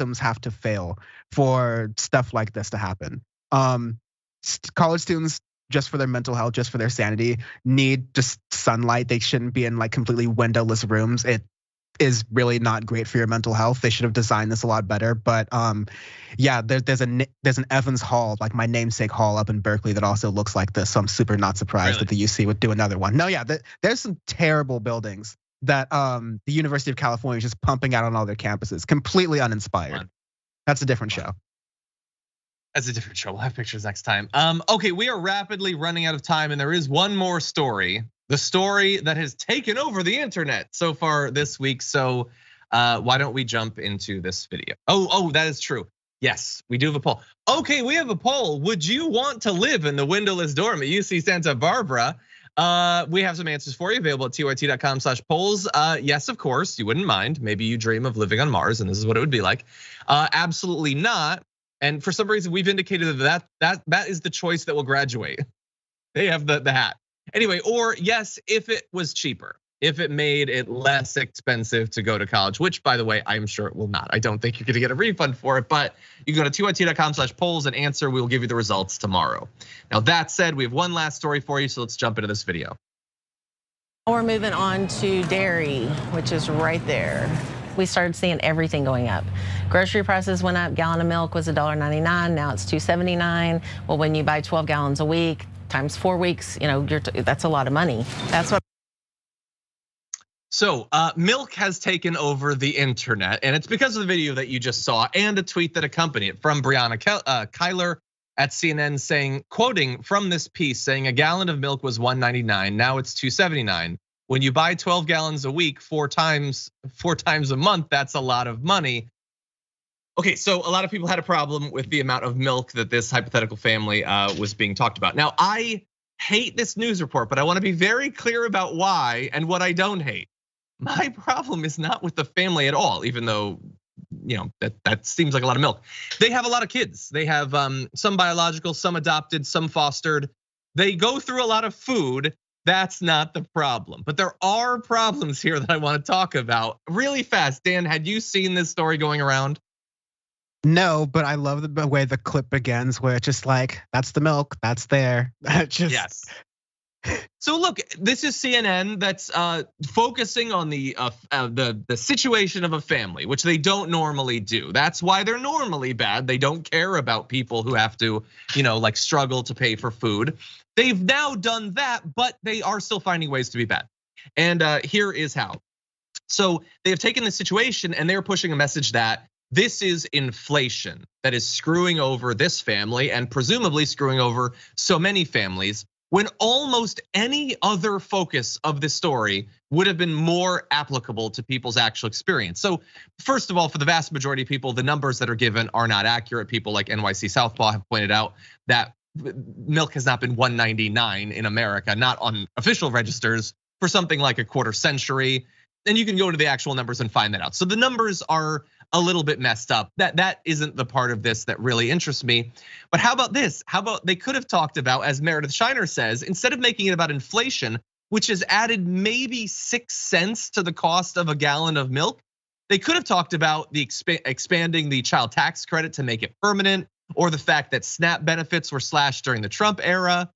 systems have to fail for stuff like this to happen. College students, just for their mental health, just for their sanity, need just sunlight. They shouldn't be in like completely windowless rooms. It is really not great for your mental health. They should have designed this a lot better. But yeah, there's an Evans Hall, like my namesake hall up in Berkeley, that also looks like this. So I'm super not surprised that the UC would do another one. No, yeah, there's some terrible buildings that the University of California is just pumping out on all their campuses, completely uninspired. That's a different show. That's a different show. We'll have pictures next time. Okay, we are rapidly running out of time, and there is one more story. The story that has taken over the internet so far this week. So why don't we jump into this video? Oh, that is true. Yes, we do have a poll. Okay, we have a poll. Would you want to live in the windowless dorm at UC Santa Barbara? We have some answers for you available at tyt.com/polls. Yes, of course, you wouldn't mind. Maybe you dream of living on Mars and this is what it would be like. Absolutely not. And for some reason, we've indicated that is the choice that will graduate. They have the hat. Anyway, or yes, if it was cheaper, if it made it less expensive to go to college, which by the way, I'm sure it will not. I don't think you're gonna get a refund for it, but you can go to tyt.com/polls and answer. We'll give you the results tomorrow. Now that said, we have one last story for you, so let's jump into this video. We're moving on to dairy, which is right there. We started seeing everything going up. Grocery prices went up. Gallon of milk was $1.99. Now it's $2.79. Well, when you buy 12 gallons a week times 4 weeks, that's a lot of money. That's what. So milk has taken over the internet, and it's because of the video that you just saw and a tweet that accompanied it from Brianna Keilar at CNN saying, quoting from this piece, saying a gallon of milk was $1.99. Now it's $2.79. When you buy 12 gallons a week, four times a month, that's a lot of money. Okay, so a lot of people had a problem with the amount of milk that this hypothetical family was being talked about. Now, I hate this news report, but I want to be very clear about why and what I don't hate. My problem is not with the family at all, even though that seems like a lot of milk. They have a lot of kids. They have some biological, some adopted, some fostered. They go through a lot of food. That's not the problem, but there are problems here that I want to talk about really fast. Dan, had you seen this story going around? No, but I love the way the clip begins, where it's just like, that's the milk, that's there. Yes. So look, this is CNN that's focusing on the situation of a family, which they don't normally do. That's why they're normally bad. They don't care about people who have to, like struggle to pay for food. They've now done that, but they are still finding ways to be bad. And here is how. So they have taken the situation and they're pushing a message that this is inflation that is screwing over this family and presumably screwing over so many families, when almost any other focus of this story would have been more applicable to people's actual experience. So first of all, for the vast majority of people, the numbers that are given are not accurate. People like NYC Southpaw have pointed out that milk has not been $1.99 in America, not on official registers, for something like a quarter century. And you can go to the actual numbers and find that out. So the numbers are a little bit messed up. That isn't the part of this that really interests me. But how about this? How about they could have talked about, as Meredith Shiner says, instead of making it about inflation, which has added maybe 6 cents to the cost of a gallon of milk, they could have talked about the expanding the child tax credit to make it permanent, or the fact that SNAP benefits were slashed during the Trump era.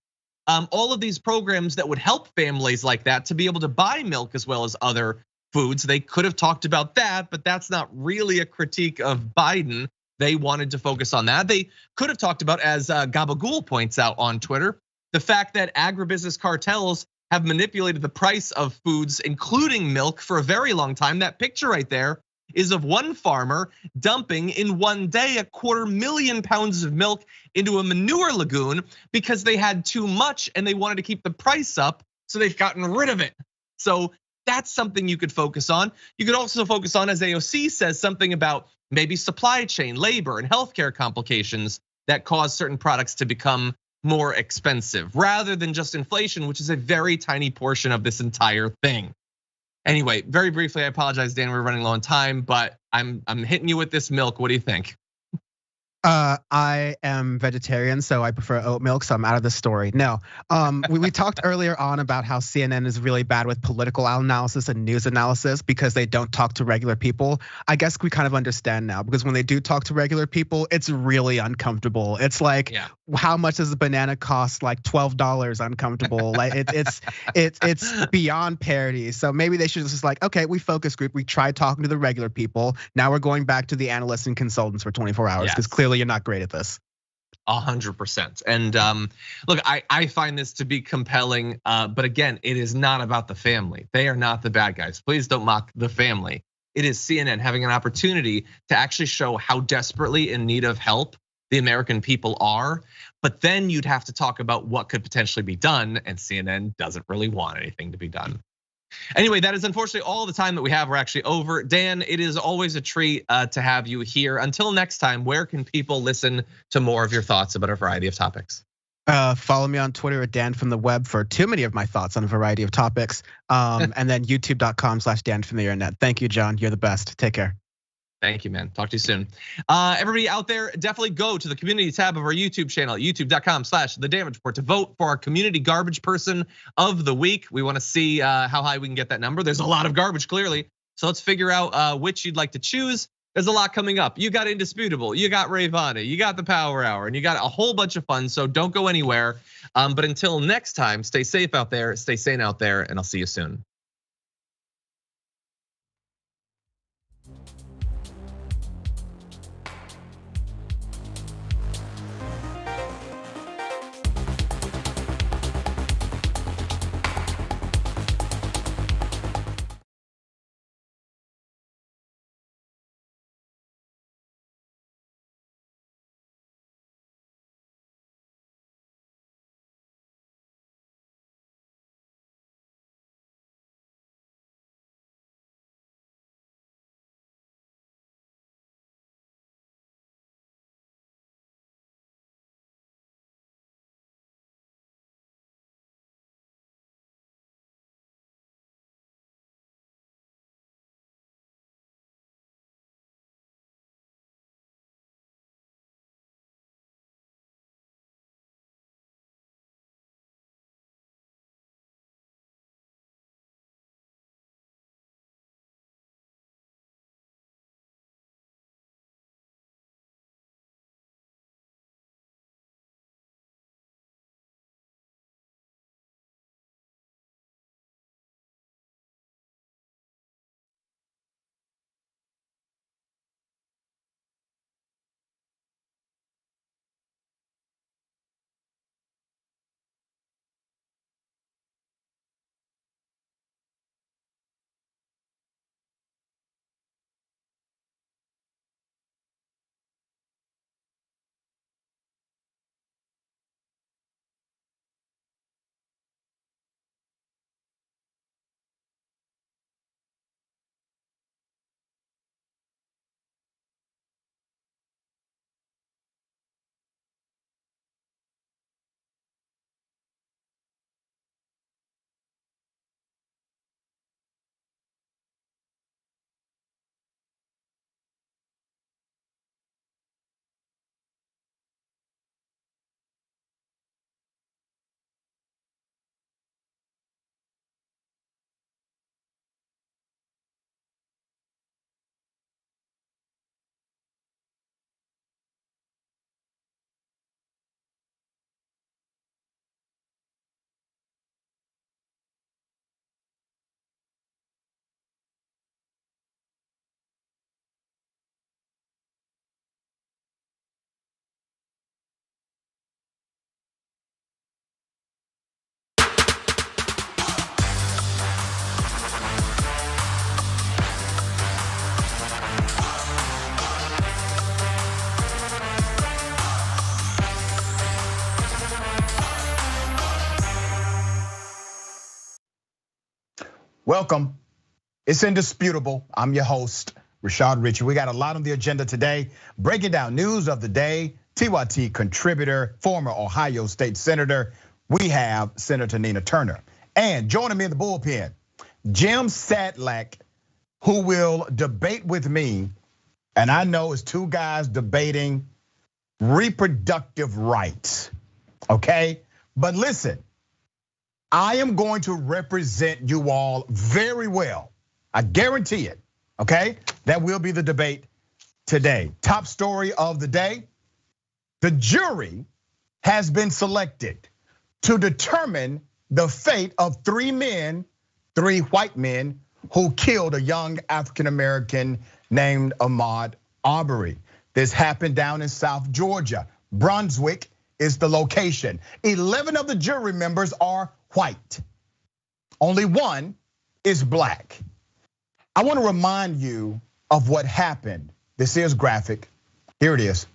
All of these programs that would help families like that to be able to buy milk as well as other foods. They could have talked about that, but that's not really a critique of Biden. They wanted to focus on that. They could have talked about, as Gabagool points out on Twitter, the fact that agribusiness cartels have manipulated the price of foods, including milk, for a very long time. That picture right there is of one farmer dumping in one day 250,000 pounds of milk into a manure lagoon because they had too much and they wanted to keep the price up, so they've gotten rid of it. So that's something you could focus on. You could also focus on, as AOC says, something about maybe supply chain, labor, and healthcare complications that cause certain products to become more expensive, rather than just inflation, which is a very tiny portion of this entire thing. Anyway, very briefly, I apologize, Dan, we're running low on time, but I'm hitting you with this milk. What do you think? I am vegetarian, so I prefer oat milk, so I'm out of the story. No, we talked earlier on about how CNN is really bad with political analysis and news analysis because they don't talk to regular people. I guess we kind of understand now because when they do talk to regular people, it's really uncomfortable. It's like, how much does a banana cost? Like $12 uncomfortable. Like it's beyond parody. So maybe they should just like, okay, we focus group. We tried talking to the regular people. Now we're going back to the analysts and consultants for 24 hours because clearly you're not great at this. 100%. And look, I find this to be compelling, but again, it is not about the family. They are not the bad guys. Please don't mock the family. It is CNN having an opportunity to actually show how desperately in need of help the American people are. But then you'd have to talk about what could potentially be done, and CNN doesn't really want anything to be done. Anyway, that is unfortunately all the time that we have. We're actually over. Dan, it is always a treat to have you here. Until next time, where can people listen to more of your thoughts about a variety of topics? Follow me on Twitter at Dan from the Web for too many of my thoughts on a variety of topics. And then youtube.com/Dan from the Internet. Thank you, John. You're the best. Take care. Thank you, man. Talk to you soon. Everybody out there, definitely go to the community tab of our YouTube channel, youtube.com/The Damage Report, to vote for our community garbage person of the week. We want to see how high we can get that number. There's a lot of garbage, clearly. So let's figure out which you'd like to choose. There's a lot coming up. You got Indisputable, you got Rayvana, you got the Power Hour, and you got a whole bunch of fun. So don't go anywhere. But until next time, stay safe out there, stay sane out there, and I'll see you soon. Welcome. It's Indisputable. I'm your host, Rashad Ritchie. We got a lot on the agenda today. Breaking down news of the day, TYT contributor, former Ohio State Senator. We have Senator Nina Turner. And joining me in the bullpen, Jim Sedlak, who will debate with me. And I know it's two guys debating reproductive rights, okay? But listen, I am going to represent you all very well. I guarantee it, okay? That will be the debate today. Top story of the day. The jury has been selected to determine the fate of three white men who killed a young African-American named Ahmaud Arbery. This happened down in South Georgia. Brunswick is the location. 11 of the jury members are white. Only one is black. I want to remind you of what happened. This is graphic. Here it is.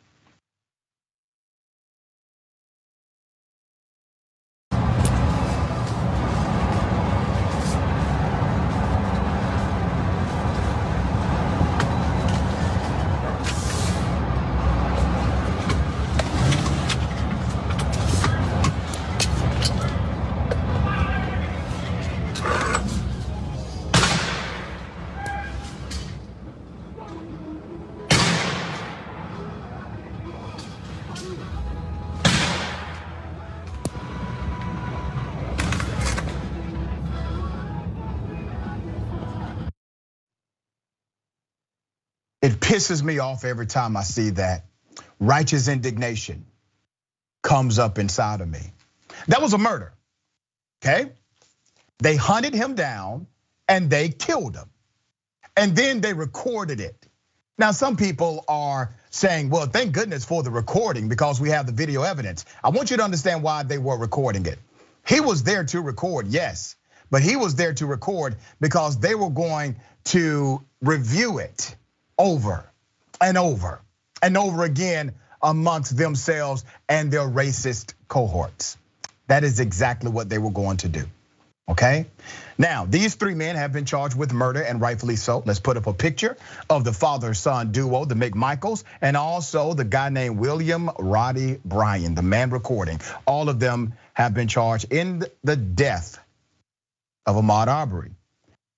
It pisses me off every time I see that. Righteous indignation comes up inside of me. That was a murder, okay? They hunted him down and they killed him. And then they recorded it. Now, some people are saying, well, thank goodness for the recording because we have the video evidence. I want you to understand why they were recording it. He was there to record, yes, but he was there to record because they were going to review it over and over and over again amongst themselves and their racist cohorts. That is exactly what they were going to do, okay? Now, these three men have been charged with murder and rightfully so. Let's put up a picture of the father-son duo, the McMichaels, and also the guy named William Roddy Bryan, the man recording. All of them have been charged in the death of Ahmaud Arbery.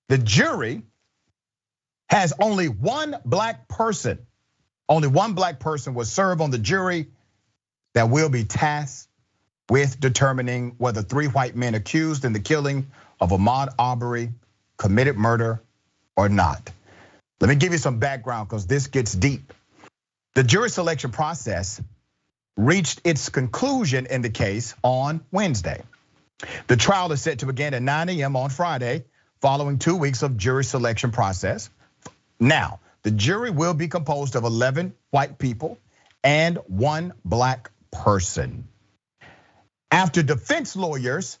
The jury has only one black person. Only one black person was served on the jury that will be tasked with determining whether three white men accused in the killing of Ahmaud Arbery committed murder or not. Let me give you some background because this gets deep. The jury selection process reached its conclusion in the case on Wednesday. The trial is set to begin at 9 a.m. on Friday, following 2 weeks of jury selection process. Now, the jury will be composed of 11 white people and one black person. After defense lawyers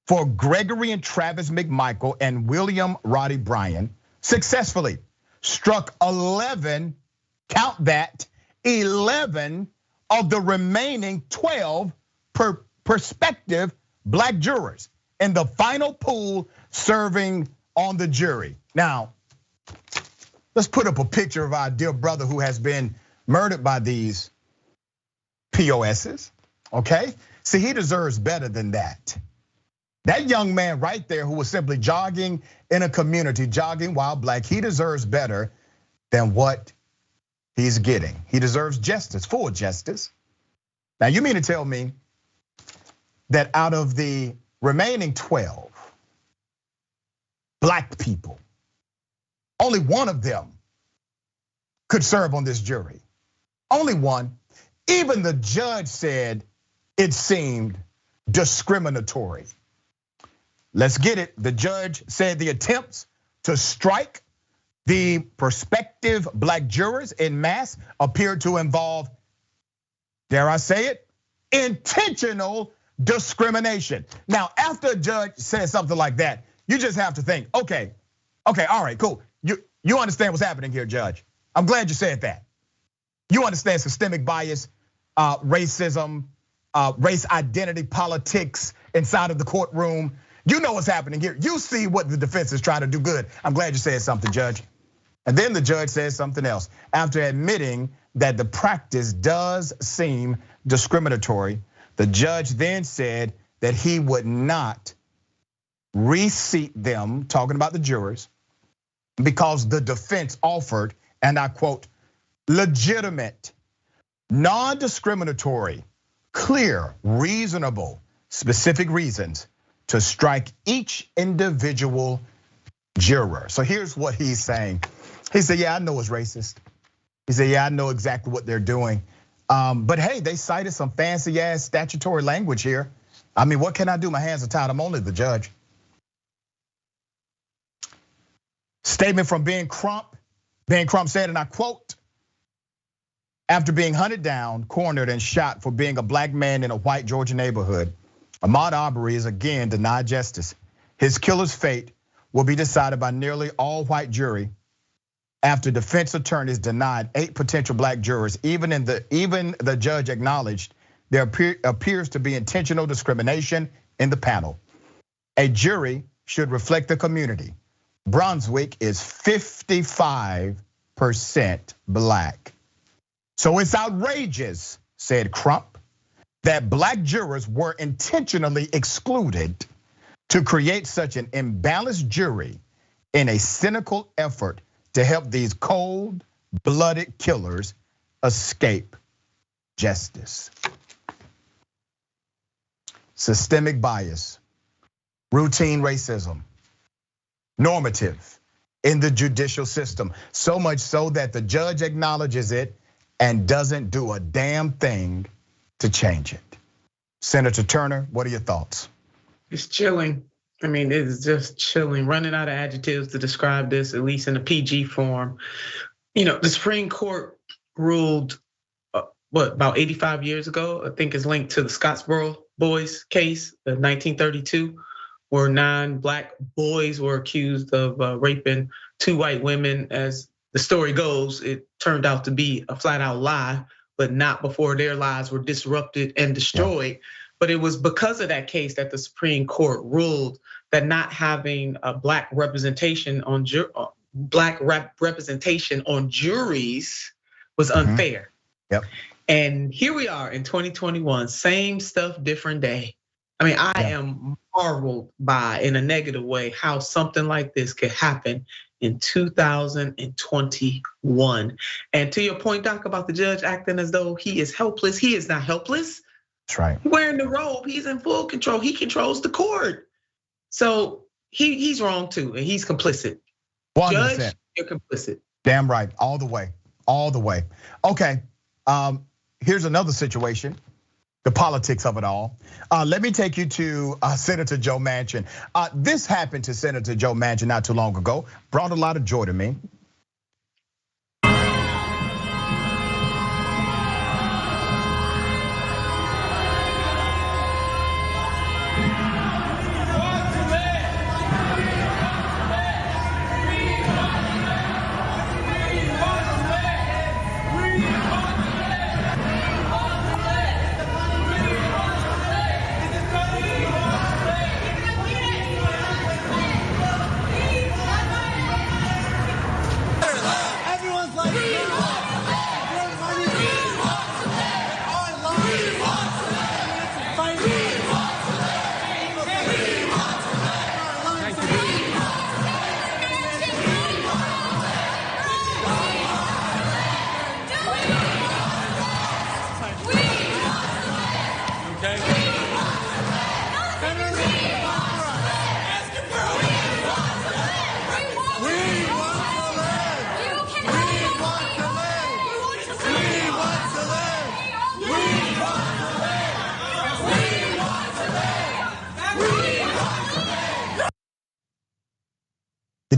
for Gregory and Travis McMichael and William Roddy Bryan successfully struck 11, count that, 11 of the remaining 12 prospective black jurors in the final pool serving on the jury. Now, let's put up a picture of our dear brother who has been murdered by these POSs, okay? See, he deserves better than that. That young man right there who was simply jogging in a community, jogging while black, he deserves better than what he's getting. He deserves justice, full justice. Now, you mean to tell me that out of the remaining 12 black people, only one of them could serve on this jury? Only one. Even the judge said it seemed discriminatory. Let's get it. The judge said the attempts to strike the prospective black jurors en masse appeared to involve, dare I say it, intentional discrimination. Now, after a judge says something like that, you just have to think, okay, all right, cool. You understand what's happening here, Judge. I'm glad you said that. You understand systemic bias, racism, race identity politics inside of the courtroom. You know what's happening here. You see what the defense is trying to do good. I'm glad you said something, Judge. And then the judge says something else. After admitting that the practice does seem discriminatory, the judge then said that he would not reseat them, talking about the jurors, because the defense offered, and I quote, legitimate non-discriminatory, clear, reasonable, specific reasons to strike each individual juror. So here's what he's saying. He said, yeah, I know it's racist. He said, yeah, I know exactly what they're doing. But hey, they cited some fancy ass statutory language here. I mean, what can I do? My hands are tied. I'm only the judge. Statement from Ben Crump. Ben Crump said, and I quote, after being hunted down, cornered, and shot for being a black man in a white Georgia neighborhood, Ahmaud Arbery is again denied justice. His killer's fate will be decided by nearly all white jury after defense attorneys denied 8 potential black jurors. Even the judge acknowledged there appears to be intentional discrimination in the panel. A jury should reflect the community. Brunswick is 55% black. So it's outrageous, said Crump, that black jurors were intentionally excluded to create such an imbalanced jury in a cynical effort to help these cold-blooded killers escape justice. Systemic bias, routine racism, normative in the judicial system. So much so that the judge acknowledges it and doesn't do a damn thing to change it. Senator Turner, what are your thoughts? It's chilling. I mean, it is just chilling. Running out of adjectives to describe this, at least in a PG form. You know, the Supreme Court ruled, about 85 years ago, I think is linked to the Scottsboro boys case of 1932, where 9 black boys were accused of raping 2 white women. As the story goes, it turned out to be a flat out lie, but not before their lives were disrupted and destroyed. Yeah. But it was because of that case that the Supreme Court ruled that not having a black representation on juries was unfair. Yep. And here we are in 2021, same stuff, different day. I mean, I am marveled by, in a negative way, how something like this could happen in 2021. And to your point, Doc, about the judge acting as though he is helpless, he is not helpless. That's right. Wearing the robe, he's in full control. He controls the court. So he's wrong too, and he's complicit. 100%. Judge, you're complicit. Damn right, all the way, all the way. Okay, here's another situation, the politics of it all. Let me take you to Senator Joe Manchin. This happened to Senator Joe Manchin not too long ago, brought a lot of joy to me.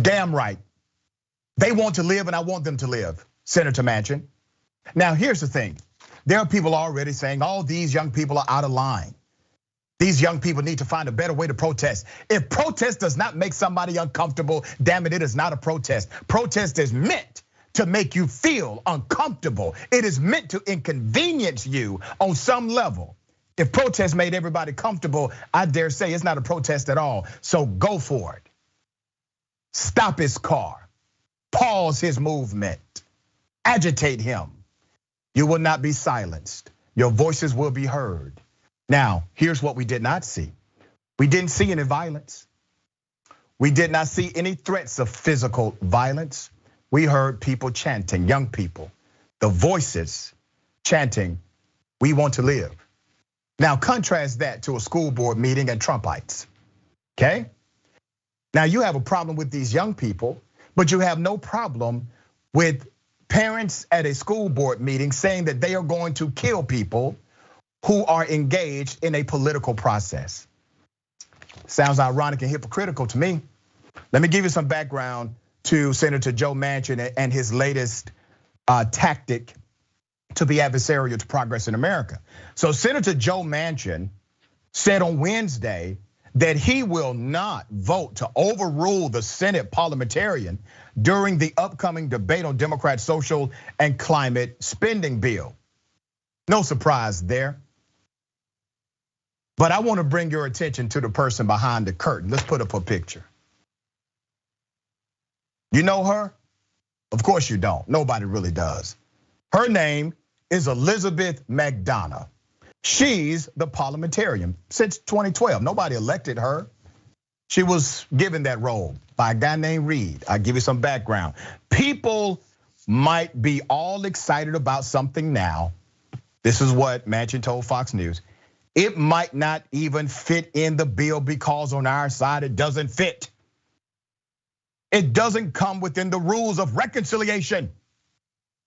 Damn right. They want to live and I want them to live, Senator Manchin. Now, here's the thing. There are people already saying, oh, these young people are out of line. These young people need to find a better way to protest. If protest does not make somebody uncomfortable, damn it, it is not a protest. Protest is meant to make you feel uncomfortable. It is meant to inconvenience you on some level. If protest made everybody comfortable, I dare say it's not a protest at all. So go for it. Stop his car, pause his movement, agitate him. You will not be silenced. Your voices will be heard. Now, here's what we did not see. We didn't see any violence. We did not see any threats of physical violence. We heard people chanting, young people. The voices chanting, "We want to live." Now contrast that to a school board meeting at Trumpites, okay? Now you have a problem with these young people, but you have no problem with parents at a school board meeting saying that they are going to kill people who are engaged in a political process. Sounds ironic and hypocritical to me. Let me give you some background to Senator Joe Manchin and his latest tactic to be adversarial to progress in America. So Senator Joe Manchin said on Wednesday that he will not vote to overrule the Senate parliamentarian during the upcoming debate on Democrats' social and climate spending bill. No surprise there. But I want to bring your attention to the person behind the curtain. Let's put up a picture. You know her? Of course you don't. Nobody really does. Her name is Elizabeth McDonough. She's the parliamentarian since 2012. Nobody elected her. She was given that role by a guy named Reed. I'll give you some background. People might be all excited about something now. This is what Manchin told Fox News. It might not even fit in the bill because on our side it doesn't fit. It doesn't come within the rules of reconciliation,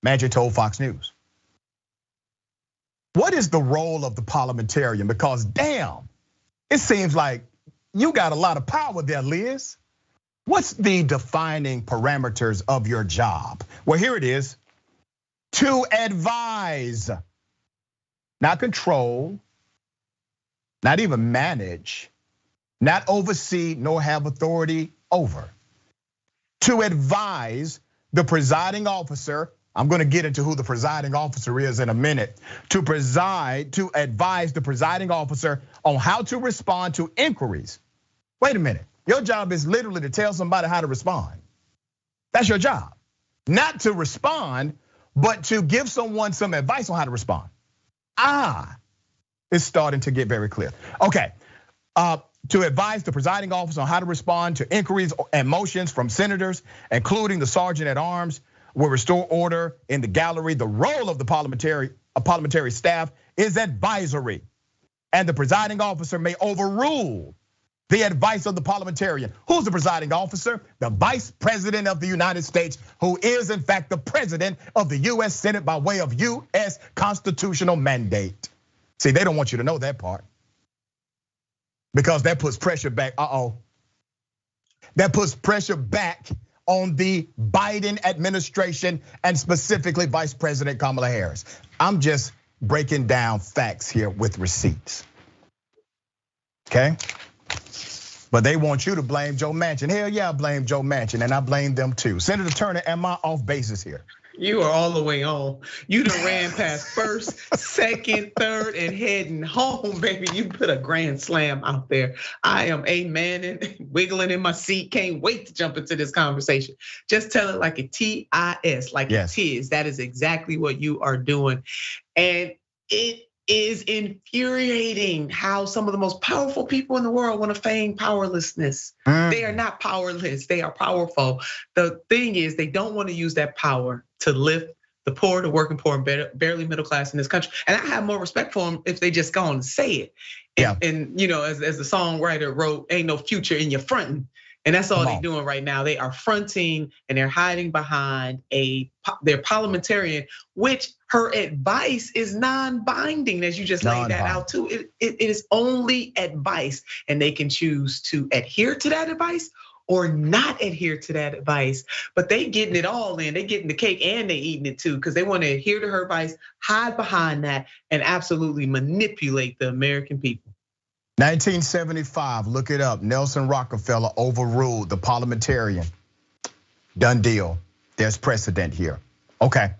Manchin told Fox News. What is the role of the parliamentarian? Because damn, it seems like you got a lot of power there, Liz. What's the defining parameters of your job? Well, here it is. To advise, not control, not even manage, not oversee, nor have authority over. To advise the presiding officer, I'm gonna get into who the presiding officer is in a minute. To advise the presiding officer on how to respond to inquiries. Wait a minute, your job is literally to tell somebody how to respond. That's your job. Not to respond, but to give someone some advice on how to respond. It's starting to get very clear. Okay, to advise the presiding officer on how to respond to inquiries and motions from senators, including the sergeant at arms, will restore order in the gallery. The role of the parliamentary staff is advisory, and the presiding officer may overrule the advice of the parliamentarian. Who's the presiding officer? The Vice President of the United States, who is in fact the president of the US Senate by way of US constitutional mandate. See, they don't want you to know that part because that puts pressure back. That puts pressure back on the Biden administration and specifically Vice President Kamala Harris. I'm just breaking down facts here with receipts, okay? But they want you to blame Joe Manchin. Hell yeah, I blame Joe Manchin and I blame them too. Senator Turner, am I off basis here? You are all the way on. You done ran past first, second, third, and heading home, baby. You put a grand slam out there. I am amening, wiggling in my seat. Can't wait to jump into this conversation. Just tell it like a TIS, like it is. That is exactly what you are doing. And it is infuriating how some of the most powerful people in the world want to feign powerlessness. They are not powerless, they are powerful. The thing is, they don't want to use that power to lift the poor, the working poor, and barely middle class in this country. And I have more respect for them if they just go and say it. And as the songwriter wrote, ain't no future in your fronting. And that's all they're doing right now. They are fronting and they're hiding behind their parliamentarian, which her advice is non-binding, as you just laid that out too. It is only advice, and they can choose to adhere to that advice or not adhere to that advice. But they getting it all in. They getting the cake and they eating it too, because they want to adhere to her advice, hide behind that, and absolutely manipulate the American people. 1975, look it up. Nelson Rockefeller overruled the parliamentarian. Done deal. There's precedent here. Okay.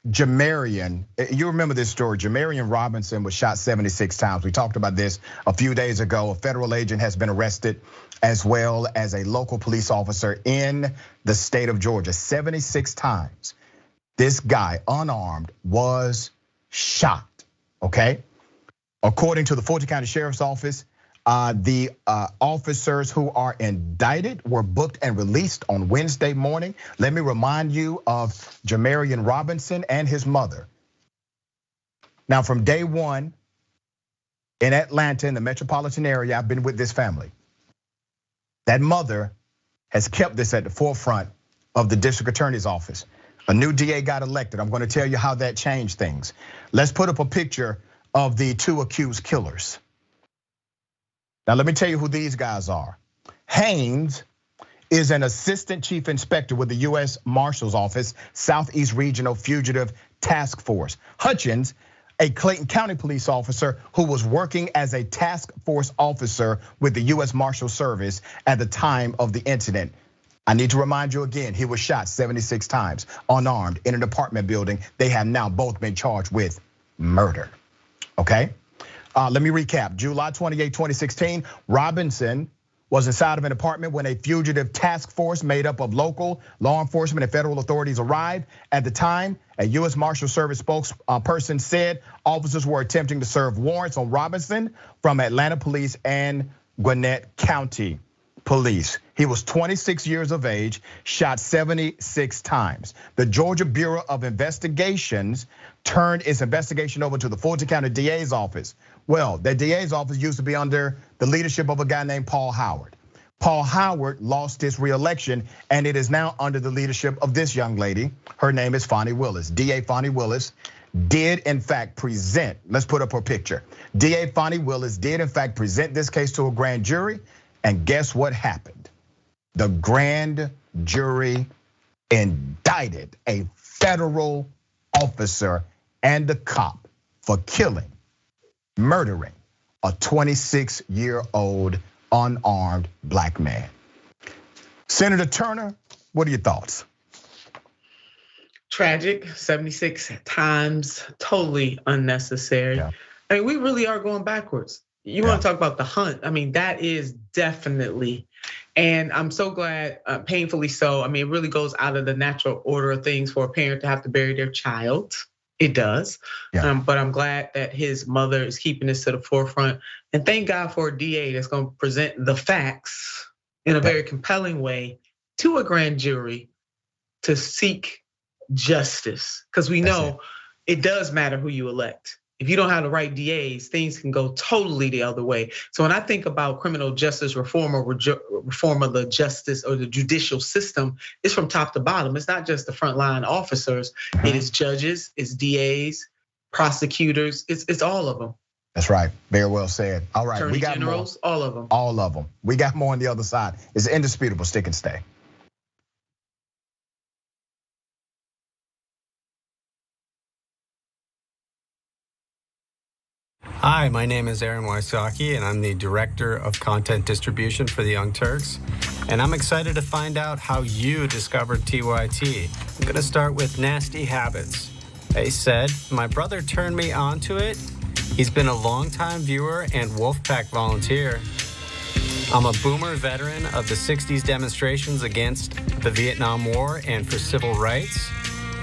Jamarion, you remember this story. Jamarion Robinson was shot 76 times. We talked about this a few days ago. A federal agent has been arrested as well as a local police officer in the state of Georgia. 76 times. This guy, unarmed, was shot, okay? According to the Fulton County Sheriff's Office, The officers who are indicted were booked and released on Wednesday morning. Let me remind you of Jamarion Robinson and his mother. Now, from day one in Atlanta, in the metropolitan area, I've been with this family. That mother has kept this at the forefront of the district attorney's office. A new DA got elected. I'm going to tell you how that changed things. Let's put up a picture of the two accused killers. Now, let me tell you who these guys are. Haynes is an assistant chief inspector with the US Marshal's Office, Southeast Regional Fugitive Task Force. Hutchins, a Clayton County police officer who was working as a task force officer with the US Marshal Service at the time of the incident. I need to remind you again, he was shot 76 times, unarmed, in an apartment building. They have now both been charged with murder, okay? Let me recap. July 28, 2016, Robinson was inside of an apartment when a fugitive task force made up of local law enforcement and federal authorities arrived. At the time, a US Marshal Service spokesperson said officers were attempting to serve warrants on Robinson from Atlanta Police and Gwinnett County Police. He was 26 years of age, shot 76 times. The Georgia Bureau of Investigations turned its investigation over to the Fulton County DA's office. Well, the DA's office used to be under the leadership of a guy named Paul Howard. Paul Howard lost his reelection, and it is now under the leadership of this young lady. Her name is Fonnie Willis. DA Fonnie Willis did in fact present, let's put up her picture. DA Fonnie Willis did in fact present this case to a grand jury, and guess what happened? The grand jury indicted a federal officer and a cop for killing, murdering a 26-year-old unarmed black man. Senator Turner, what are your thoughts? Tragic, 76 times, totally unnecessary. Yeah. I mean, we really are going backwards. You want to talk about the hunt? I mean, that is definitely, and I'm so glad, painfully so. I mean, it really goes out of the natural order of things for a parent to have to bury their child. It does, but I'm glad that his mother is keeping this to the forefront. And thank God for a DA that's going to present the facts in a very compelling way to a grand jury to seek justice. Because we know it does matter who you elect. If you don't have the right DAs, things can go totally the other way. So when I think about criminal justice reform or reform of the justice or the judicial system, it's from top to bottom. It's not just the frontline officers. It is judges, it's DAs, prosecutors, it's all of them. That's right, very well said. All right, we got generals, more. All of them. All of them. We got more on the other side. It's indisputable, stick and stay. Hi, my name is Aaron Wysocki, and I'm the Director of Content Distribution for the Young Turks. And I'm excited to find out how you discovered TYT. I'm gonna start with Nasty Habits. They said, my brother turned me on to it. He's been a longtime viewer and Wolfpack volunteer. I'm a boomer veteran of the 60s demonstrations against the Vietnam War and for civil rights.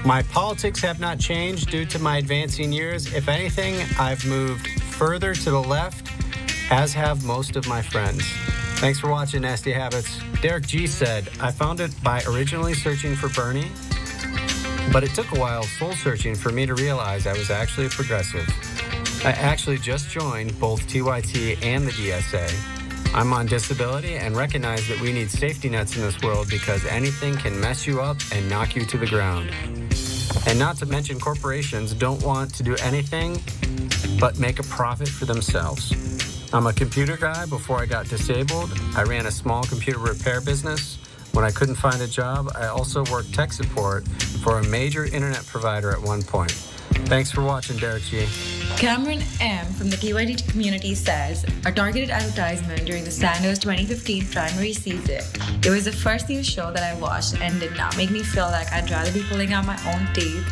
My politics have not changed due to my advancing years. If anything, I've moved further to the left, as have most of my friends. Thanks for watching Nasty Habits. Derek G said, I found it by originally searching for Bernie, but it took a while soul searching for me to realize I was actually a progressive. I actually just joined both TYT and the DSA. I'm on disability and recognize that we need safety nets in this world because anything can mess you up and knock you to the ground. And not to mention corporations don't want to do anything but make a profit for themselves. I'm a computer guy. Before I got disabled, I ran a small computer repair business. When I couldn't find a job, I also worked tech support for a major internet provider at one point. Thanks for watching, Derek G. Cameron M. from the TYT community says, a targeted advertisement during the Sanders 2015 primary season. It was the first news show that I watched and did not make me feel like I'd rather be pulling out my own teeth.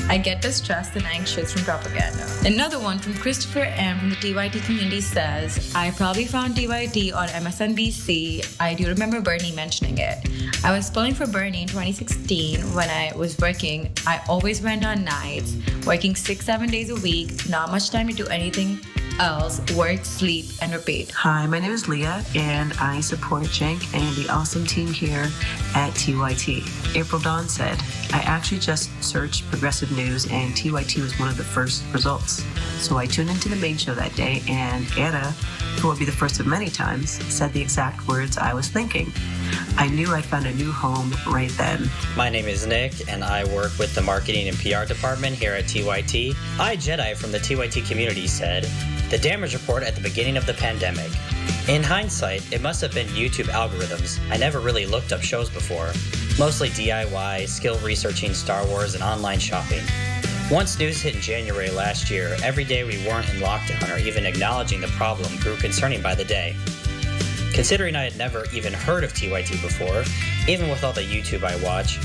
I get distressed and anxious from propaganda. Another one from Christopher M. from the TYT community says, I probably found TYT on MSNBC. I do remember Bernie mentioning it. I was pulling for Bernie in 2016 when I was working. I always went on nights, working 6-7 days a week, not much time to do anything else, work, sleep, and repeat. Hi, my name is Leah, and I support Cenk and the awesome team here at TYT. April Dawn said, I actually just searched progressive news, and TYT was one of the first results. So I tuned into the main show that day, and Anna, who will be the first of many times, said the exact words I was thinking. I knew I found a new home right then. My name is Nick, and I work with the marketing and PR department here at TYT. Jedi from the TYT community said, the damage report at the beginning of the pandemic. In hindsight, it must have been YouTube algorithms. I never really looked up shows before. Mostly DIY, skill researching Star Wars, and online shopping. Once news hit in January last year, every day we weren't in lockdown or even acknowledging the problem grew concerning by the day. Considering I had never even heard of TYT before, even with all the YouTube I watch,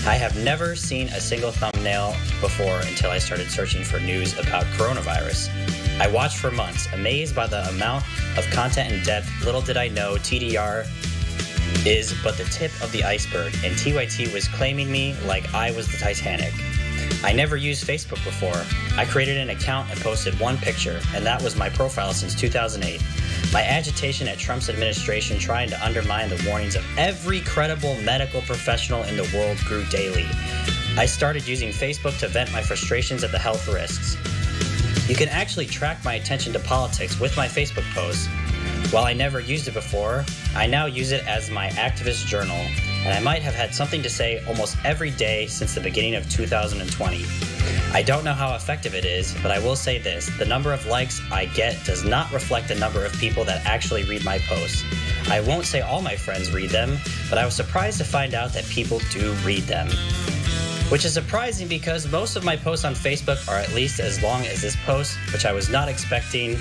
I have never seen a single thumbnail before until I started searching for news about coronavirus. I watched for months, amazed by the amount of content and depth. Little did I know TDR is but the tip of the iceberg, and TYT was claiming me like I was the Titanic. I never used Facebook before. I created an account and posted one picture, and that was my profile since 2008. My agitation at Trump's administration trying to undermine the warnings of every credible medical professional in the world grew daily. I started using Facebook to vent my frustrations at the health risks. You can actually track my attention to politics with my Facebook posts. While I never used it before, I now use it as my activist journal, and I might have had something to say almost every day since the beginning of 2020. I don't know how effective it is, but I will say this, the number of likes I get does not reflect the number of people that actually read my posts. I won't say all my friends read them, but I was surprised to find out that people do read them. Which is surprising because most of my posts on Facebook are at least as long as this post, which I was not expecting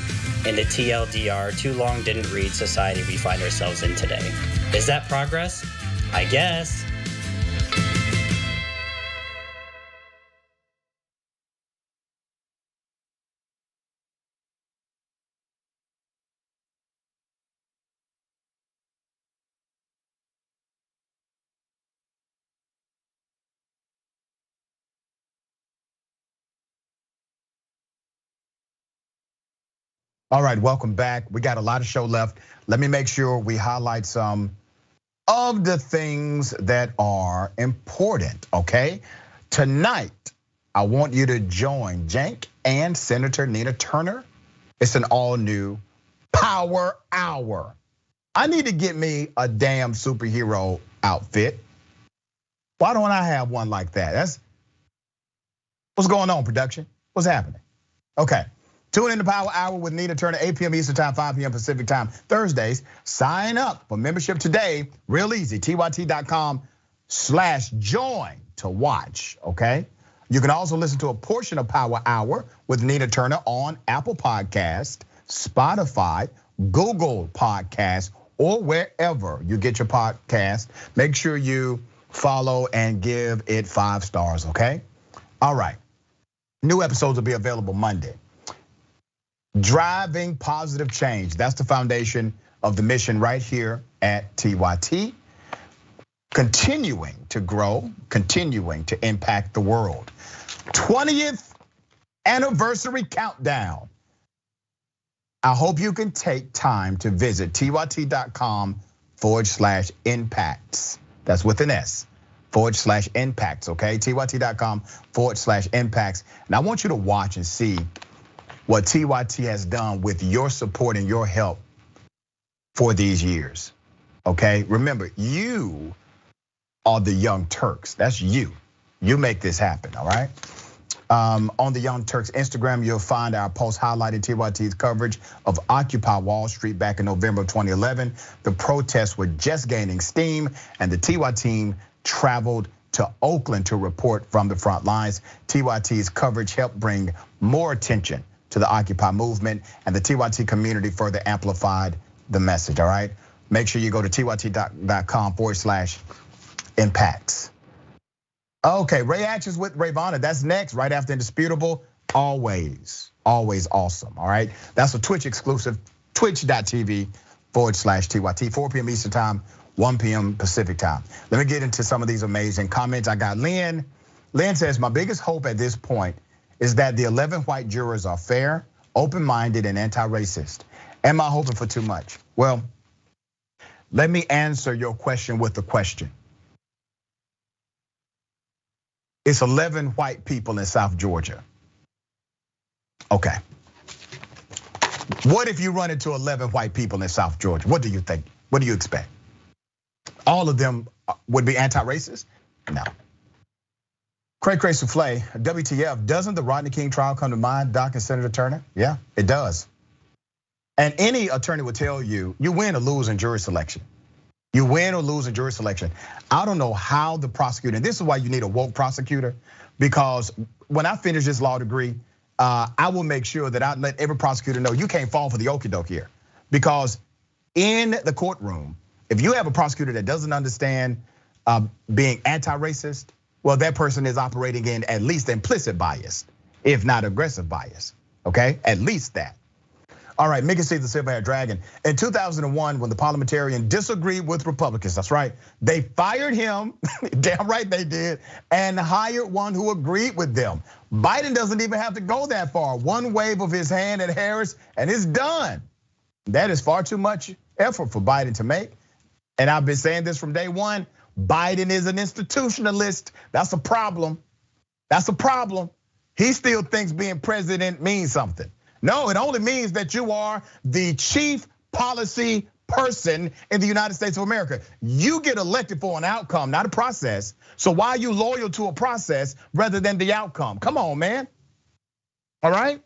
in the TLDR, too long didn't read society we find ourselves in today. Is that progress? I guess. All right, welcome back. We got a lot of show left. Let me make sure we highlight some of the things that are important, okay? Tonight, I want you to join Cenk and Senator Nina Turner. It's an all new Power Hour. I need to get me a damn superhero outfit. Why don't I have one like that? What's going on, production? What's happening? Okay. Tune in to Power Hour with Nina Turner, 8 p.m. Eastern Time, 5 p.m. Pacific Time, Thursdays. Sign up for membership today, real easy, tyt.com/join to watch, okay? You can also listen to a portion of Power Hour with Nina Turner on Apple Podcast, Spotify, Google Podcast, or wherever you get your podcast. Make sure you follow and give it 5 stars, okay? All right, new episodes will be available Monday. Driving positive change. That's the foundation of the mission right here at TYT. Continuing to grow, continuing to impact the world. 20th anniversary countdown. I hope you can take time to visit tyt.com/impacts. That's with an S, /impacts, okay? tyt.com/impacts. And I want you to watch and see what TYT has done with your support and your help for these years, okay? Remember, you are the Young Turks. That's you. You make this happen, all right? On the Young Turks Instagram, you'll find our post highlighting TYT's coverage of Occupy Wall Street back in November of 2011. The protests were just gaining steam, and the TY team traveled to Oakland to report from the front lines. TYT's coverage helped bring more attention to the Occupy movement, and the TYT community further amplified the message, all right? Make sure you go to tyt.com/impacts. Okay, reactions with Rayvana, that's next, right after Indisputable. Always awesome, all right? That's a Twitch exclusive, twitch.tv/TYT, 4 p.m. Eastern Time, 1 p.m. Pacific Time. Let me get into some of these amazing comments. I got Lynn. Lynn says, my biggest hope at this point is that the 11 white jurors are fair, open-minded, and anti-racist. Am I hoping for too much? Well, let me answer your question with a question. It's 11 white people in South Georgia. Okay. What if you run into 11 white people in South Georgia? What do you think? What do you expect? All of them would be anti-racist? No. Cray Souffle, WTF, doesn't the Rodney King trial come to mind, Doc and Senator Turner? Yeah, it does. And any attorney would tell you, you win or lose in jury selection. You win or lose in jury selection. I don't know how the prosecutor, and this is why you need a woke prosecutor, because when I finish this law degree, I will make sure that I let every prosecutor know you can't fall for the okie doke here. Because in the courtroom, if you have a prosecutor that doesn't understand being anti-racist, well, that person is operating in at least implicit bias, if not aggressive bias, okay? At least that. All right, Mickey C, the silver-haired dragon. In 2001, when the parliamentarian disagreed with Republicans, that's right, they fired him, damn right they did, and hired one who agreed with them. Biden doesn't even have to go that far. One wave of his hand at Harris, and it's done. That is far too much effort for Biden to make. And I've been saying this from day one, Biden is an institutionalist. That's a problem. That's a problem. He still thinks being president means something. No, it only means that you are the chief policy person in the United States of America. You get elected for an outcome, not a process. So why are you loyal to a process rather than the outcome? Come on, man. All right?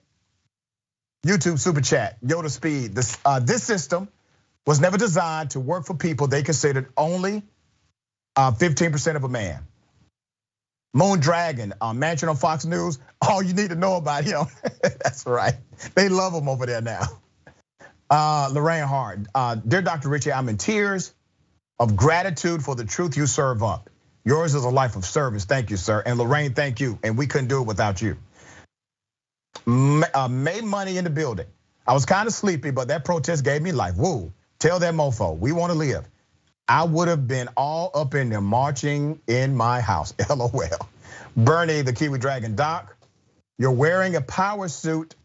YouTube super chat, Yoda Speed. This system was never designed to work for people they considered only 15% of a man. Moon Dragon, Manchin on Fox News, all you need to know about him. That's right. They love him over there now. Lorraine Hart, dear Dr. Richie, I'm in tears of gratitude for the truth you serve up. Yours is a life of service. Thank you, sir. And Lorraine, thank you. And we couldn't do it without you. Made money in the building. I was kind of sleepy, but that protest gave me life. Woo, tell that mofo, we want to live. I would have been all up in there marching in my house, LOL. Bernie, the Kiwi Dragon, Doc, you're wearing a power suit,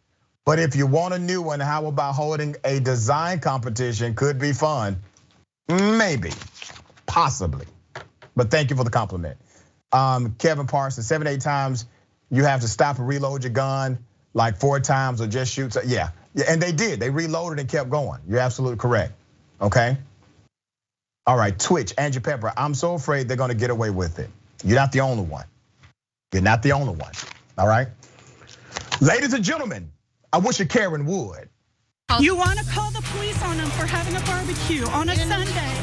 but if you want a new one, how about holding a design competition? Could be fun. Maybe, possibly, but thank you for the compliment. Kevin Parsons, 7-8 times you have to stop and reload your gun, like 4 times or just shoot. Yeah, and they did, they reloaded and kept going. You're absolutely correct, okay? All right, Twitch, Angie Pepper, I'm so afraid they're gonna get away with it. You're not the only one. You're not the only one, all right? Ladies and gentlemen, I wish a Karen would. You wanna call the police on them for having a barbecue on a Sunday.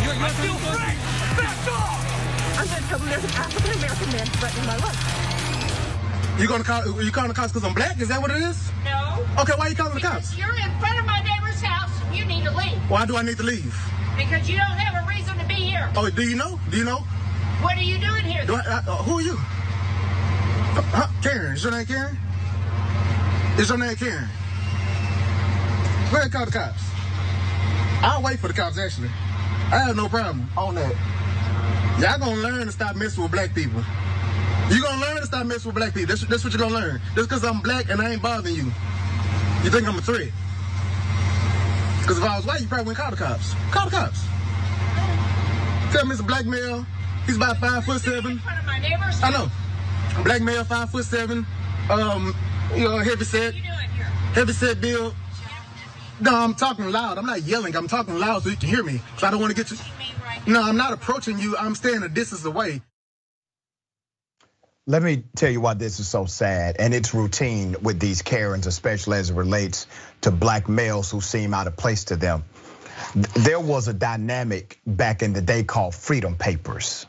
You're still free, back off! I'm gonna tell them there's an African-American man threatening my life. You calling the cops because I'm black? Is that what it is? No. Okay, why are you calling the cops? You're in front of my neighbor's house, you need to leave. Why do I need to leave? Because you don't have a reason to be here. Oh, do you know? Do you know? What are you doing here? Who are you? Karen, is your name Karen? Is your name Karen? Go ahead, call the cops. I'll wait for the cops, actually. I have no problem on that. Y'all gonna learn to stop messing with black people. You gonna learn to stop messing with black people. That's what you're gonna learn. Just because I'm black and I ain't bothering you. You think I'm a threat? Because if I was white, you probably wouldn't call the cops. Call the cops. Tell me it's a black male. He's about 5'7". In front of my neighbor's house. I know. Black male, 5'7". Heavy set. What are you doing here? Heavy set build. No, I'm talking loud. I'm not yelling. I'm talking loud so you can hear me. So I don't want to get you. No, I'm not approaching you. I'm staying a distance away. Let me tell you why this is so sad, and it's routine with these Karens, especially as it relates to black males who seem out of place to them. There was a dynamic back in the day called Freedom Papers.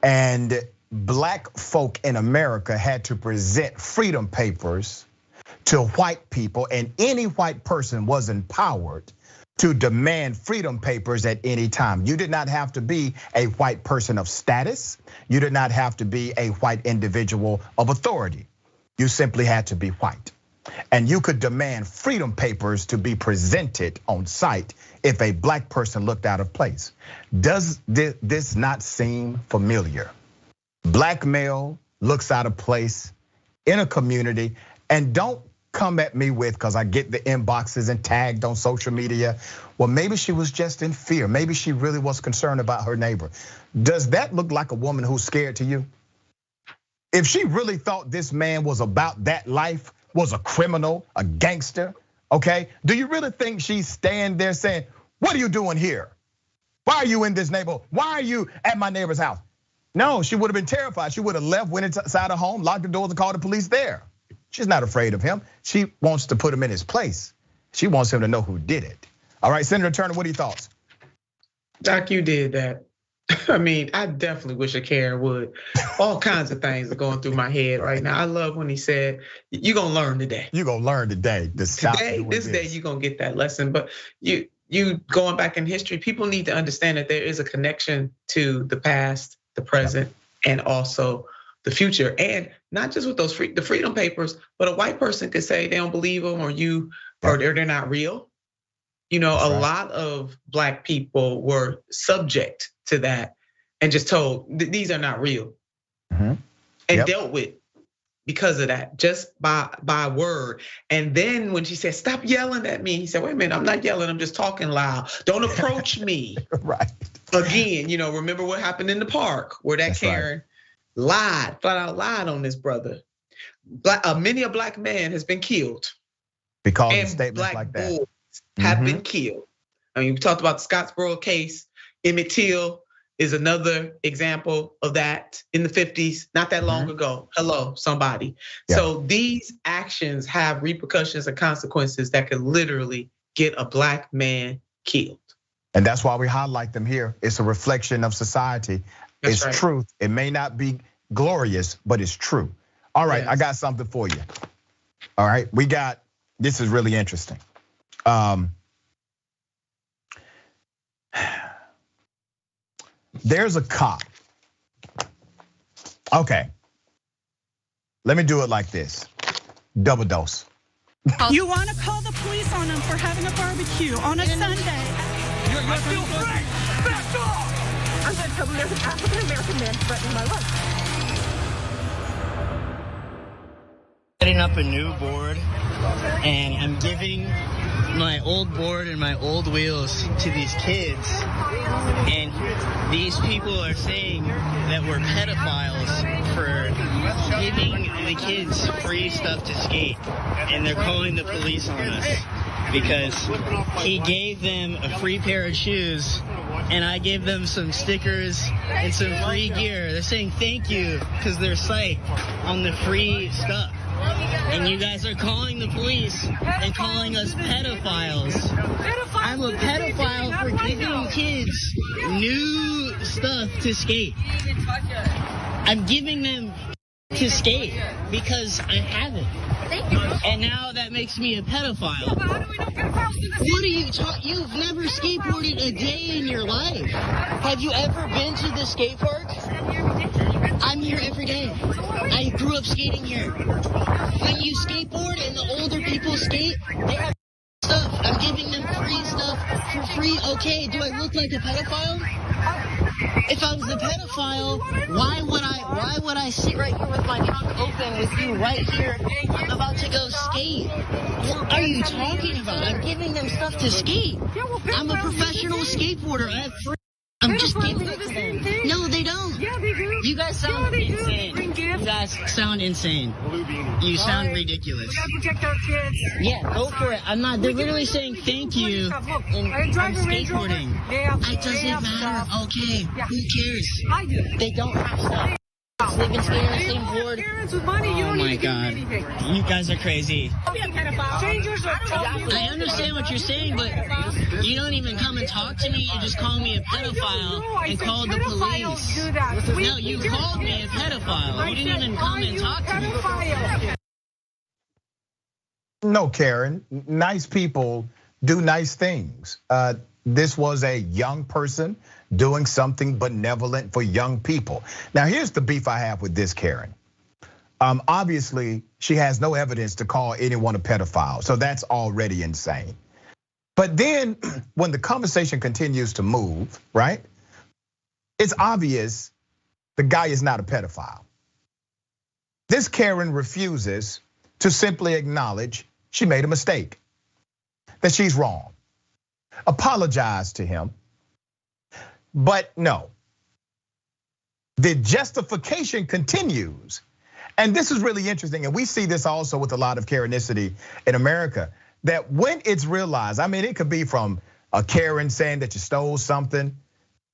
And black folk in America had to present Freedom Papers to white people, and any white person was empowered to demand Freedom Papers at any time. You did not have to be a white person of status. You did not have to be a white individual of authority. You simply had to be white. And you could demand Freedom Papers to be presented on site if a black person looked out of place. Does this not seem familiar? Black male looks out of place in a community, and don't come at me with, because I get the inboxes and tagged on social media, well, maybe she was just in fear. Maybe she really was concerned about her neighbor. Does that look like a woman who's scared to you? If she really thought this man was about that life, was a criminal, a gangster, okay? Do you really think she's standing there saying, what are you doing here? Why are you in this neighborhood? Why are you at my neighbor's house? No, she would have been terrified. She would have left, went inside her home, locked the doors and called the police there. She's not afraid of him. She wants to put him in his place. She wants him to know who did it. All right, Senator Turner, what are your thoughts? Doc, you did that. I mean, I definitely wish a Karen would. All kinds of things are going through my head right now. I love when he said, you're gonna learn today. You're gonna learn today. This day, you're gonna get that lesson. But you going back in history, people need to understand that there is a connection to the past, the present, and also the future. And not just with those the freedom papers, but a white person could say they don't believe them or they're not real. You know, a lot of Black people were subject to that and just told these are not real, and dealt with because of that, just by word. And then when she said, "Stop yelling at me," he said, "Wait a minute, I'm not yelling. I'm just talking loud. Don't approach me." Right. Again, remember what happened in the park where that Karen lied, flat out lied on this brother. Many a Black man has been killed because of statements like that. Boys have been killed. I mean, we talked about the Scottsboro case. Emmett Till is another example of that in the 50s, not that long ago. Hello, somebody. So these actions have repercussions and consequences that could literally get a Black man killed. And that's why we highlight them here. It's a reflection of society. It's truth. It may not be glorious, but it's true. All right, I got something for you. All right, this is really interesting. There's a cop. Okay, let me do it like this. Double dose. You want to call the police on them for having a barbecue on a Sunday? I feel free! Back off! I'm going to tell them there's an African-American man threatening my life. Setting up a new board, and I'm giving my old board and my old wheels to these kids, and these people are saying that we're pedophiles for giving the kids free stuff to skate, and they're calling the police on us because he gave them a free pair of shoes and I gave them some stickers and some free gear. They're saying thank you because they're psyched on the free stuff. And you guys are calling the police and calling us pedophiles. I'm a pedophile for giving kids new stuff to skate. I'm giving them to skate because I have it. And now that makes me a pedophile. What are you talking? You've never skateboarded a day in your life. Have you ever been to the skate park? I'm here every day. I grew up skating here. When you skateboard and the older people skate, they have stuff. I'm giving them free stuff for free. Okay, do I look like a pedophile? If I was a pedophile, why would I sit right here with my trunk open with you right here? I'm about to go skate. What are you talking about? I'm giving them stuff to skate. I'm a professional skateboarder. I have free. I'm just giving it to them. No, they don't. Yeah, they do. You guys sound insane. You guys sound insane. You sound ridiculous. We gotta protect our kids. Yeah, go for it. I'm not. They're literally saying thank you. And I'm skateboarding. It doesn't matter. Okay, who cares? I do. They don't have stuff. They've been skating on the same board. Oh my god. You guys are crazy. I understand what you're saying, but you don't even come and talk to me. You just call me a pedophile and call the police. No, you called me a pedophile. You didn't even come and talk to me. No, Karen, nice people do nice things. This was a young person doing something benevolent for young people. Now, here's the beef I have with this, Karen. Obviously, she has no evidence to call anyone a pedophile, so that's already insane. But then when the conversation continues to move, right? It's obvious the guy is not a pedophile. This Karen refuses to simply acknowledge she made a mistake, that she's wrong. Apologize to him. But no, the justification continues. And this is really interesting. And we see this also with a lot of Karenicity in America, that when it's realized, I mean, it could be from a Karen saying that you stole something,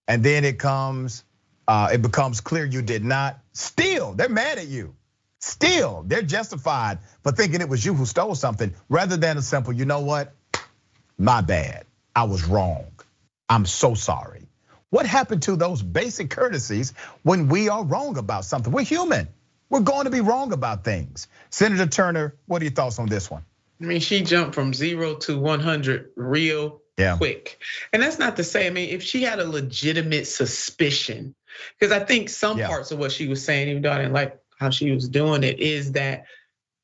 and then it becomes clear you did not. Still, they're mad at you. Still, they're justified for thinking it was you who stole something, rather than a simple, you know what? My bad, I was wrong. I'm so sorry. What happened to those basic courtesies when we are wrong about something? We're human. We're going to be wrong about things. Senator Turner, what are your thoughts on this one? I mean, she jumped from 0 to 100 real quick. And that's not to say, I mean, if she had a legitimate suspicion, because I think some parts of what she was saying, even though I didn't like how she was doing it, is that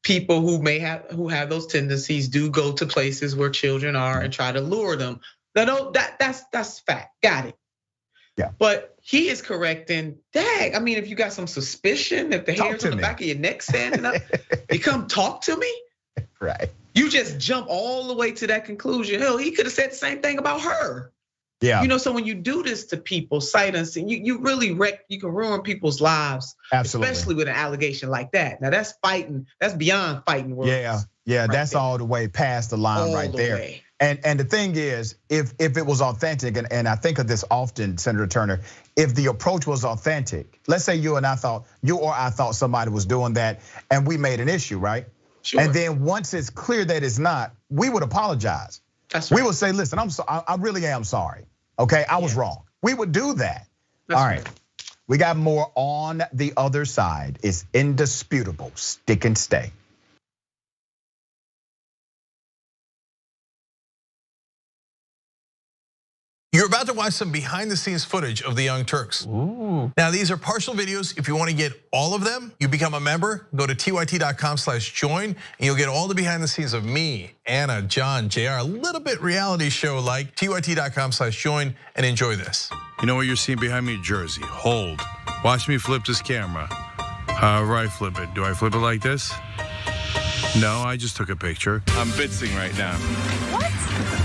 people who have those tendencies do go to places where children are and try to lure them. That's fact. Got it. Yeah. But he is correcting, dang, I mean, if you got some suspicion, if the hairs on the back of your neck standing up, you come talk to me. Right. You just jump all the way to that conclusion. Hell, he could have said the same thing about her. Yeah. You know, so when you do this to people, sight unseen, you really you can ruin people's lives. Absolutely. Especially with an allegation like that. Now that's fighting, that's beyond fighting words. Yeah, that's all the way past the line right there. And the thing is, if it was authentic, and I think of this often, Senator Turner, if the approach was authentic, let's say you or I thought somebody was doing that, and we made an issue, right? Sure. And then once it's clear that it's not, we would apologize. That's right. We would say, listen, I really am sorry. Okay, I was wrong. We would do that. All right, we got more on the other side. It's indisputable. Stick and stay. You're about to watch some behind the scenes footage of the Young Turks. Ooh. Now these are partial videos. If you want to get all of them, you become a member, go to tyt.com/join, and you'll get all the behind the scenes of me, Anna, John, JR, a little bit reality show like, tyt.com/join, and enjoy this. You know what you're seeing behind me? Jersey, hold. Watch me flip this camera. However I flip it. Do I flip it like this? No, I just took a picture. I'm bitsing right now. What?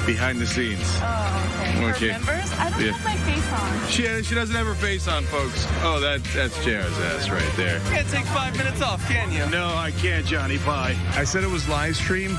Behind the scenes. Oh, okay. For members? I don't have my face on. She doesn't have her face on, folks. Oh, that's JR's ass right there. You can't take 5 minutes off, can you? No, I can't, Johnny. Bye. I said it was live stream,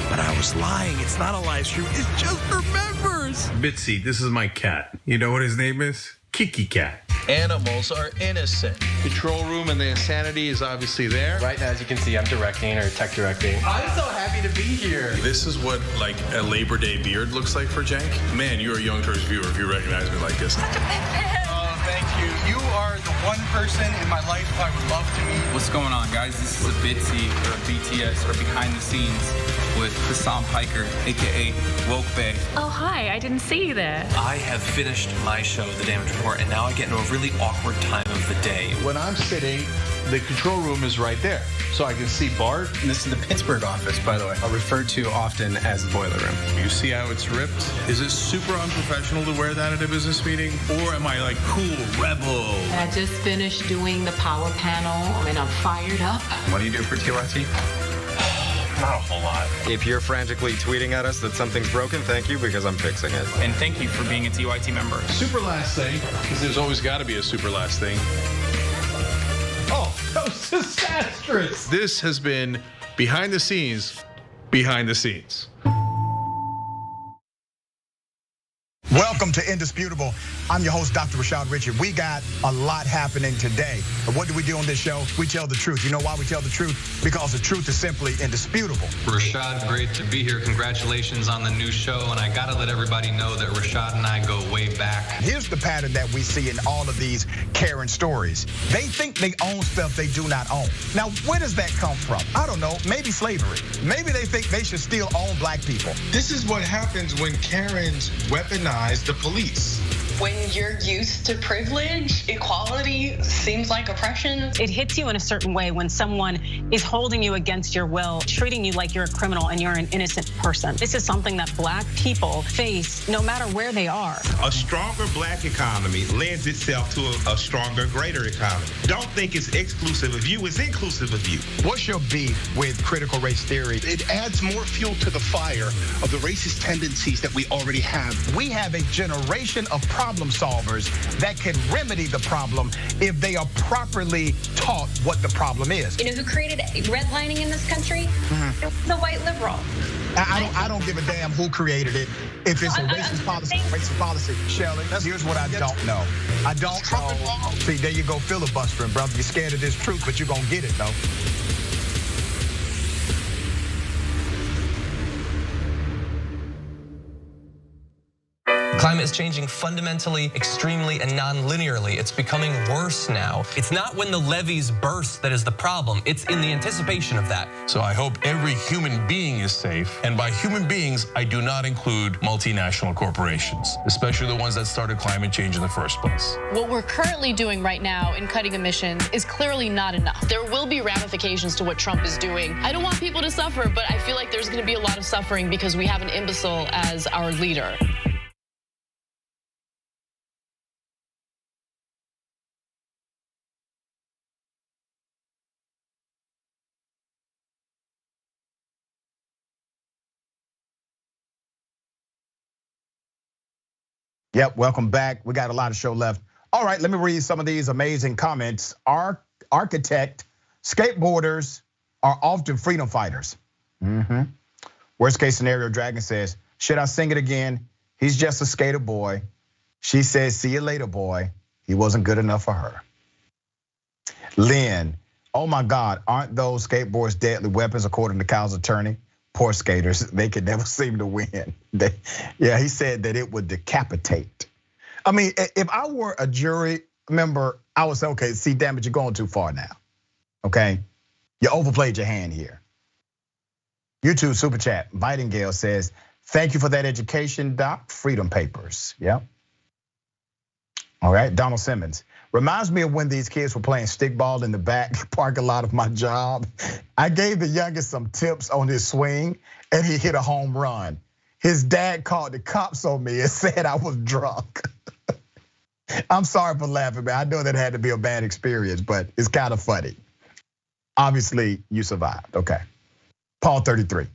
but I was lying. It's not a live stream. It's just for members. Bitsy, this is my cat. You know what his name is? Kiki Cat. Animals are innocent. Control room and the insanity is obviously there. Right now, as you can see, I'm directing or tech directing. I'm so happy to be here. This is what like a Labor Day beard looks like for Jank. Man, you're a Young Turks viewer if you recognize me like this. Oh, thank you. You are the one person in my life I would love to meet. What's going on, guys? This is a Bitsy or a BTS or behind the scenes with Hassan Piker, AKA Woke Bay. Oh, hi, I didn't see you there. I have finished my show, The Damage Report, and now I get into a really awkward time of the day. When I'm sitting, the control room is right there. So I can see Bart. And this is the Pittsburgh office, by the way. Referred to often as the boiler room. You see how it's ripped? Is it super unprofessional to wear that at a business meeting? Or am I like cool, rebel? I just finished doing the power panel and I'm fired up. What do you do for TYT? Not a whole lot. If you're frantically tweeting at us that something's broken, thank you, because I'm fixing it. And thank you for being a TYT member. Super last thing, because there's always got to be a super last thing. Oh, that was disastrous. This has been behind the scenes, behind the scenes. Welcome to Indisputable. I'm your host, Dr. Rashad Richard. We got a lot happening today. And what do we do on this show? We tell the truth. You know why we tell the truth? Because the truth is simply indisputable. Rashad, great to be here. Congratulations on the new show. And I gotta let everybody know that Rashad and I go way back. Here's the pattern that we see in all of these Karen stories. They think they own stuff they do not own. Now, where does that come from? I don't know, maybe slavery. Maybe they think they should still own black people. This is what happens when Karens weaponize the police. When you're used to privilege, equality seems like oppression. It hits you in a certain way when someone is holding you against your will, treating you like you're a criminal and you're an innocent person. This is something that Black people face no matter where they are. A stronger Black economy lends itself to a stronger, greater economy. Don't think it's exclusive of you, it's inclusive of you. What's your beef with critical race theory? It adds more fuel to the fire of the racist tendencies that we already have. We have a generation of problem solvers that can remedy the problem if they are properly taught what the problem is. You know who created redlining in this country? It was the white liberal. I don't give a damn who created it. If it's a racist policy, Shelley, here's what I don't know. I don't know. See, there you go filibustering, brother. You're scared of this truth, but you're gonna get it, though. Climate is changing fundamentally, extremely, and non-linearly. It's becoming worse now. It's not when the levees burst that is the problem. It's in the anticipation of that. So I hope every human being is safe. And by human beings, I do not include multinational corporations, especially the ones that started climate change in the first place. What we're currently doing right now in cutting emissions is clearly not enough. There will be ramifications to what Trump is doing. I don't want people to suffer, but I feel like there's going to be a lot of suffering because we have an imbecile as our leader. Yep, welcome back. We got a lot of show left. All right, let me read some of these amazing comments. Architect, skateboarders are often freedom fighters. Worst case scenario, Dragon says, should I sing it again? He's just a skater boy. She says, see you later, boy. He wasn't good enough for her. Lynn, oh my God, aren't those skateboards deadly weapons according to Kyle's attorney? Poor skaters, they could never seem to win. Yeah, he said that it would decapitate. I mean, if I were a jury member, I would say, okay, see, damn it, you're going too far now. Okay, you overplayed your hand here. YouTube super chat, Vitingale says, thank you for that education, Doc. Freedom Papers, yep. All right, Donald Simmons. Reminds me of when these kids were playing stickball in the back parking lot of my job. I gave the youngest some tips on his swing and he hit a home run. His dad called the cops on me and said I was drunk. I'm sorry for laughing, man. I know that had to be a bad experience, but it's kind of funny. Obviously, you survived, okay. Paul 33.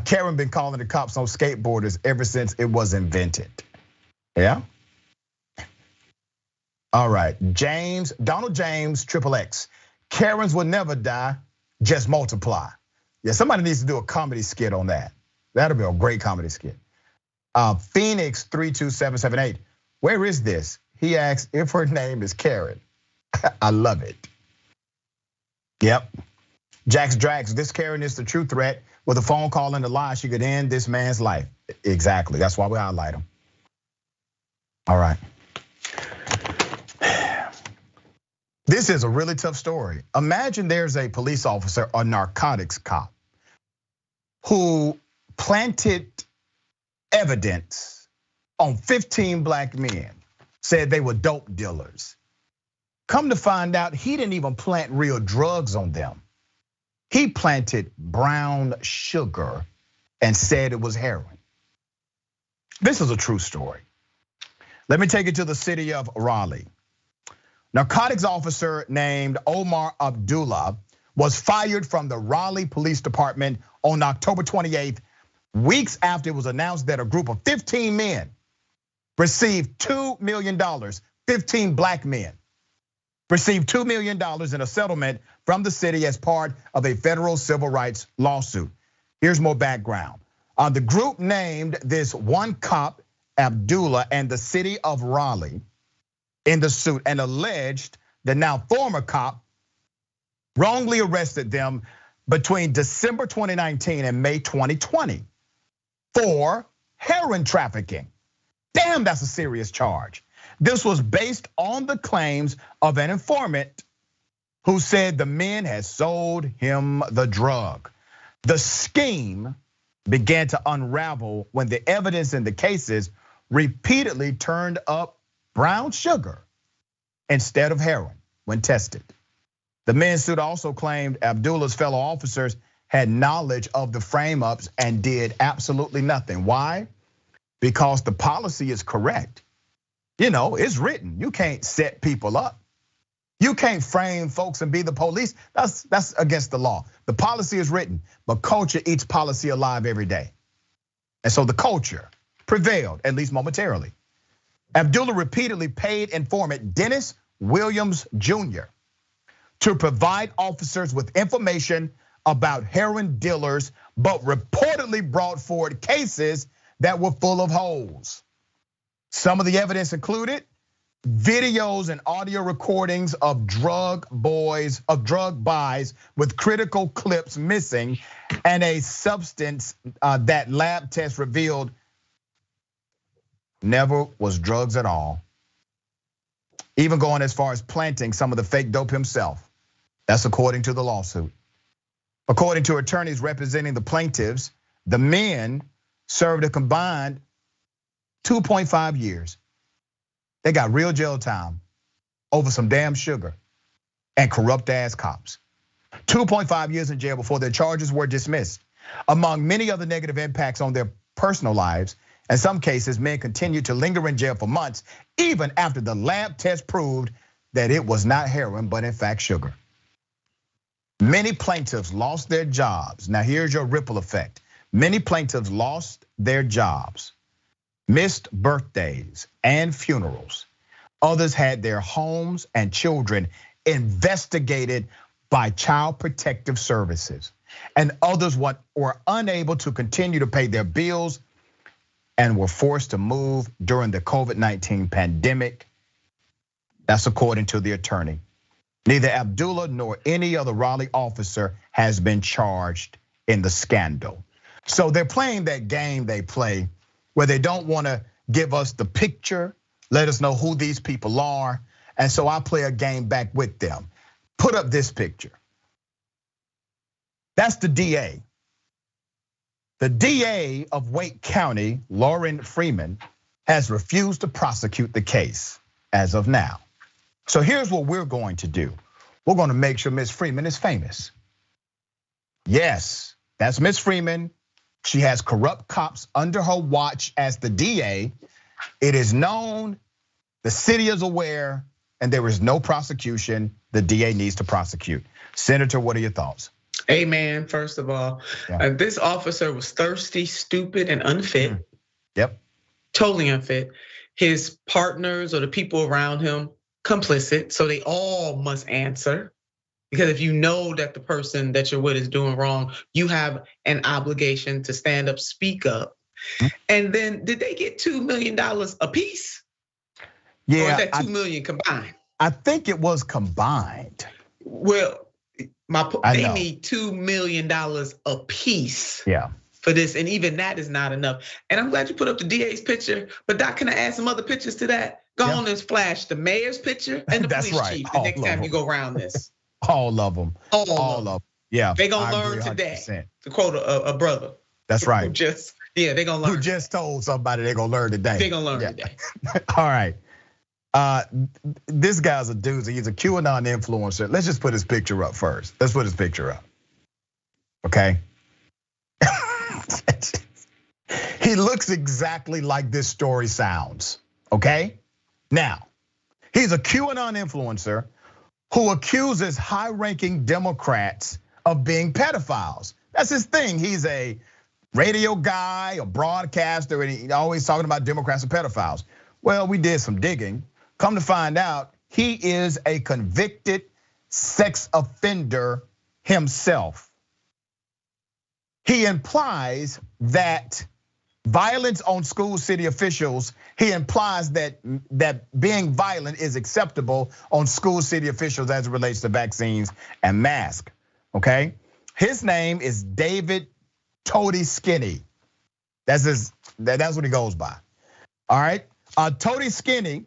Karen been calling the cops on skateboarders ever since it was invented. Yeah? All right, Donald James, XXX. Karens will never die, just multiply. Yeah, somebody needs to do a comedy skit on that. That'll be a great comedy skit. Phoenix 32778. Where is this? He asks if her name is Karen. I love it. Yep. Jax Drax, this Karen is the true threat. With a phone call and a lie, she could end this man's life. Exactly, that's why we highlight him. All right. This is a really tough story. Imagine there's a police officer or narcotics cop who planted evidence on 15 black men, said they were dope dealers. Come to find out, he didn't even plant real drugs on them. He planted brown sugar and said it was heroin. This is a true story. Let me take you to the city of Raleigh. Narcotics officer named Omar Abdullah was fired from the Raleigh Police Department on October 28th, weeks after it was announced that a group of 15 men received $2 million, 15 black men received $2 million in a settlement from the city as part of a federal civil rights lawsuit. Here's more background. The group named this one cop, Abdullah, and the city of Raleigh in the suit and alleged the now former cop wrongly arrested them between December 2019 and May 2020 for heroin trafficking. Damn, that's a serious charge. This was based on the claims of an informant who said the men had sold him the drug. The scheme began to unravel when the evidence in the cases repeatedly turned up brown sugar instead of heroin when tested. The men's suit also claimed Abdullah's fellow officers had knowledge of the frame-ups and did absolutely nothing. Why? Because the policy is correct. You know, it's written. You can't set people up. You can't frame folks and be the police. That's against the law. The policy is written, but culture eats policy alive every day. And so the culture prevailed, at least momentarily. Abdullah repeatedly paid informant Dennis Williams Jr. to provide officers with information about heroin dealers, but reportedly brought forward cases that were full of holes. Some of the evidence included videos and audio recordings of drug buys with critical clips missing, and a substance that lab tests revealed never was drugs at all. Even going as far as planting some of the fake dope himself. That's according to the lawsuit. According to attorneys representing the plaintiffs, the men served a combined 2.5 years. They got real jail time over some damn sugar and corrupt ass cops. 2.5 years in jail before their charges were dismissed. Among many other negative impacts on their personal lives, in some cases, men continued to linger in jail for months, even after the lab test proved that it was not heroin, but in fact sugar. Many plaintiffs lost their jobs. Now here's your ripple effect. Many plaintiffs lost their jobs, missed birthdays and funerals. Others had their homes and children investigated by Child Protective Services. And others were unable to continue to pay their bills and were forced to move during the COVID-19 pandemic. That's according to the attorney. Neither Abdullah nor any other Raleigh officer has been charged in the scandal. So they're playing that game they play where they don't want to give us the picture, let us know who these people are. And so I play a game back with them. Put up this picture. That's the DA. The DA of Wake County, Lauren Freeman, has refused to prosecute the case as of now. So here's what we're going to do. We're going to make sure Ms. Freeman is famous. Yes, that's Ms. Freeman. She has corrupt cops under her watch as the DA. It is known, the city is aware, and there is no prosecution. The DA needs to prosecute. Senator, what are your thoughts? Amen, first of all. This officer was thirsty, stupid, and unfit. Yep. Totally unfit. His partners or the people around him, complicit, so they all must answer. Because if you know that the person that you're with is doing wrong, you have an obligation to stand up, speak up. And then did they get $2 million a piece? Yeah. Or is that 2 million combined? I think it was combined. Well, they need $2 million a piece. Yeah. For this, and even that is not enough. And I'm glad you put up the DA's picture, but Doc, can I add some other pictures to that? Go on and flash the mayor's picture and the police chief the next time you go around this. All of them. All of them. Yeah. They gonna learn today. To quote a brother. That's right. They gonna learn. Who just told somebody they gonna learn today. They gonna learn today. All right. This guy's a doozy. He's a QAnon influencer. Let's just put his picture up first. Let's put his picture up. Okay. He looks exactly like this story sounds, okay? Now, he's a QAnon influencer who accuses high-ranking Democrats of being pedophiles. That's his thing. He's a radio guy, a broadcaster, and he's always talking about Democrats and pedophiles. Well, we did some digging. Come to find out, he is a convicted sex offender himself. He implies that violence on school city officials, he implies that being violent is acceptable on school city officials as it relates to vaccines and masks, okay? His name is David Toady Skinny. That's what he goes by, all right? Toady Skinny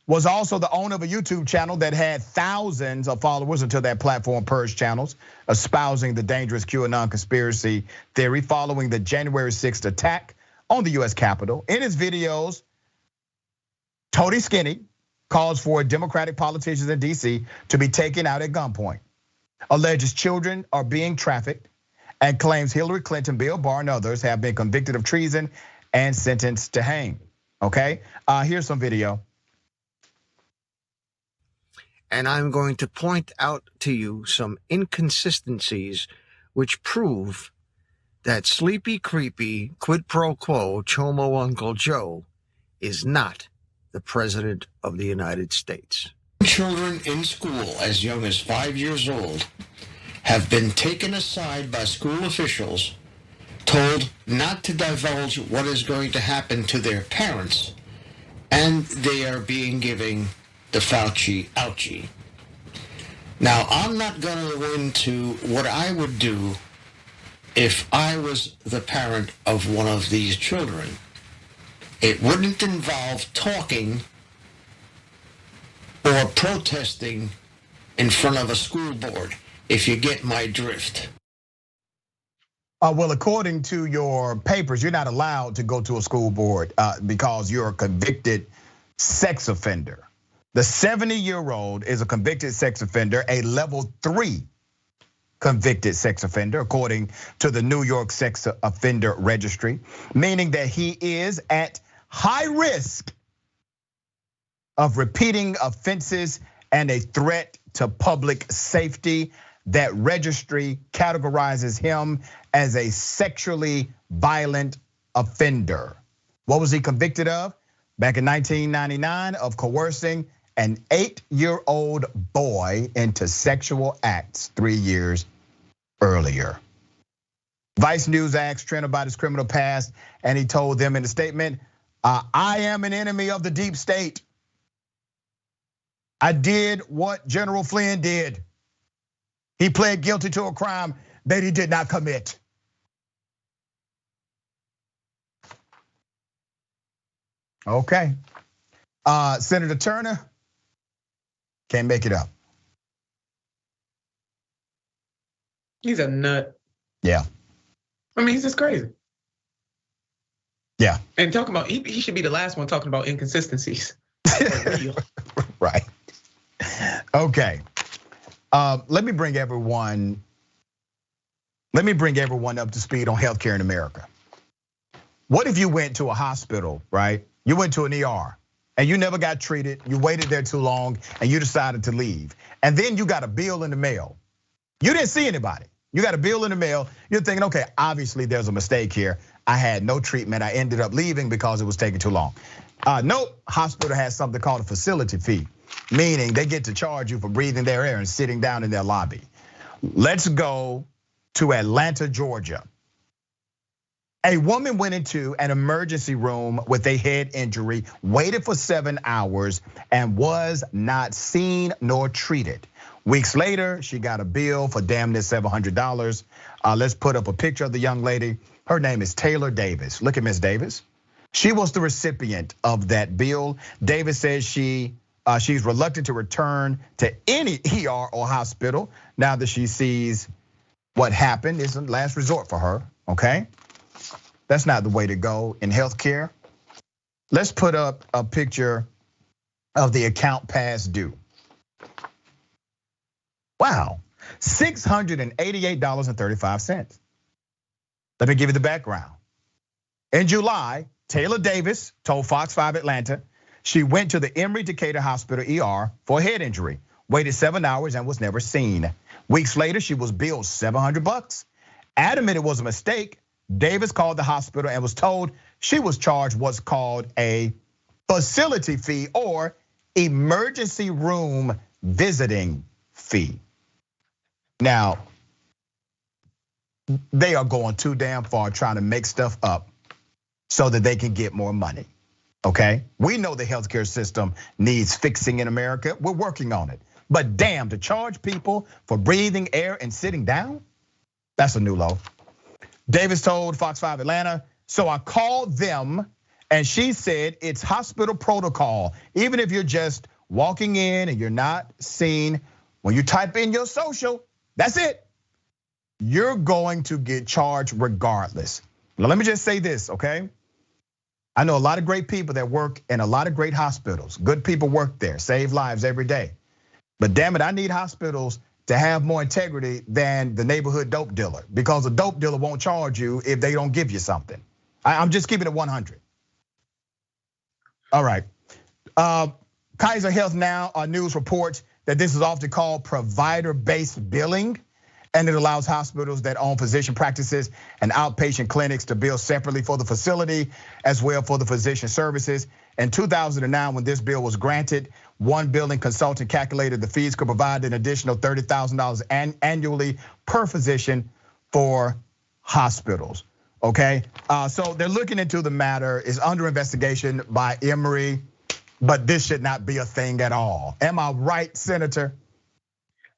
was also the owner of a YouTube channel that had thousands of followers until that platform purged channels, espousing the dangerous QAnon conspiracy theory following the January 6th attack on the US Capitol. In his videos, Tony Skinny calls for Democratic politicians in DC to be taken out at gunpoint, alleges children are being trafficked, and claims Hillary Clinton, Bill Barr, and others have been convicted of treason and sentenced to hang. Okay, here's some video. And I'm going to point out to you some inconsistencies which prove that sleepy, creepy, quid pro quo, chomo Uncle Joe is not the President of the United States. Children in school as young as 5 years old have been taken aside by school officials, told not to divulge what is going to happen to their parents, and they are being given the Fauci ouchie. Now, I'm not going to go into what I would do if I was the parent of one of these children. It wouldn't involve talking or protesting in front of a school board, if you get my drift. Well, according to your papers, you're not allowed to go to a school board because you're a convicted sex offender. The 70-year-old is a convicted sex offender, a level 3 convicted sex offender, according to the New York Sex Offender Registry, meaning that he is at high risk of repeating offenses and a threat to public safety. That registry categorizes him as a sexually violent offender. What was he convicted of? Back in 1999, of coercing an 8-year-old boy into sexual acts 3 years earlier. Vice News asked Trent about his criminal past, and he told them in a statement, I am an enemy of the deep state. I did what General Flynn did. He pled guilty to a crime that he did not commit. Okay. Senator Turner can't make it up. He's a nut. Yeah. I mean, he's just crazy. Yeah. And talking about, he should be the last one talking about inconsistencies. Right. Okay. Let me bring everyone up to speed on healthcare in America. What if you went to a hospital, right? You went to an ER and you never got treated, you waited there too long and you decided to leave. And then you got a bill in the mail. You didn't see anybody. You got a bill in the mail. You're thinking, okay, obviously there's a mistake here. I had no treatment. I ended up leaving because it was taking too long. Nope, hospital has something called a facility fee, meaning they get to charge you for breathing their air and sitting down in their lobby. Let's go to Atlanta, Georgia. A woman went into an emergency room with a head injury, waited for 7 hours, and was not seen nor treated. Weeks later, she got a bill for damn near $700. Let's put up a picture of the young lady. Her name is Taylor Davis. Look at Miss Davis. She was the recipient of that bill. Davis says she's reluctant to return to any ER or hospital now that she sees what happened is a last resort for her, okay? That's not the way to go in healthcare. Let's put up a picture of the account past due. Wow, $688.35. Let me give you the background. In July, Taylor Davis told Fox 5 Atlanta she went to the Emory Decatur Hospital ER for a head injury, waited 7 hours and was never seen. Weeks later, she was billed $700. Adamant it was a mistake, Davis called the hospital and was told she was charged what's called a facility fee or emergency room visiting fee. Now, they are going too damn far trying to make stuff up so that they can get more money, okay? We know the healthcare system needs fixing in America. We're working on it. But damn, to charge people for breathing air and sitting down, that's a new low. Davis told Fox 5 Atlanta, so I called them and she said it's hospital protocol. Even if you're just walking in and you're not seen, when you type in your social, that's it. You're going to get charged regardless. Now, let me just say this, okay? I know a lot of great people that work in a lot of great hospitals. Good people work there, save lives every day. But damn it, I need hospitals to have more integrity than the neighborhood dope dealer, because a dope dealer won't charge you if they don't give you something. I'm just keeping it 100. All right. Kaiser Health Now News reports that this is often called provider-based billing, and it allows hospitals that own physician practices and outpatient clinics to bill separately for the facility as well for the physician services. In 2009, when this bill was granted, one billing consultant calculated the fees could provide an additional $30,000 annually per physician for hospitals. Okay, so they're looking into the matter. It's under investigation by Emory, but this should not be a thing at all. Am I right, Senator?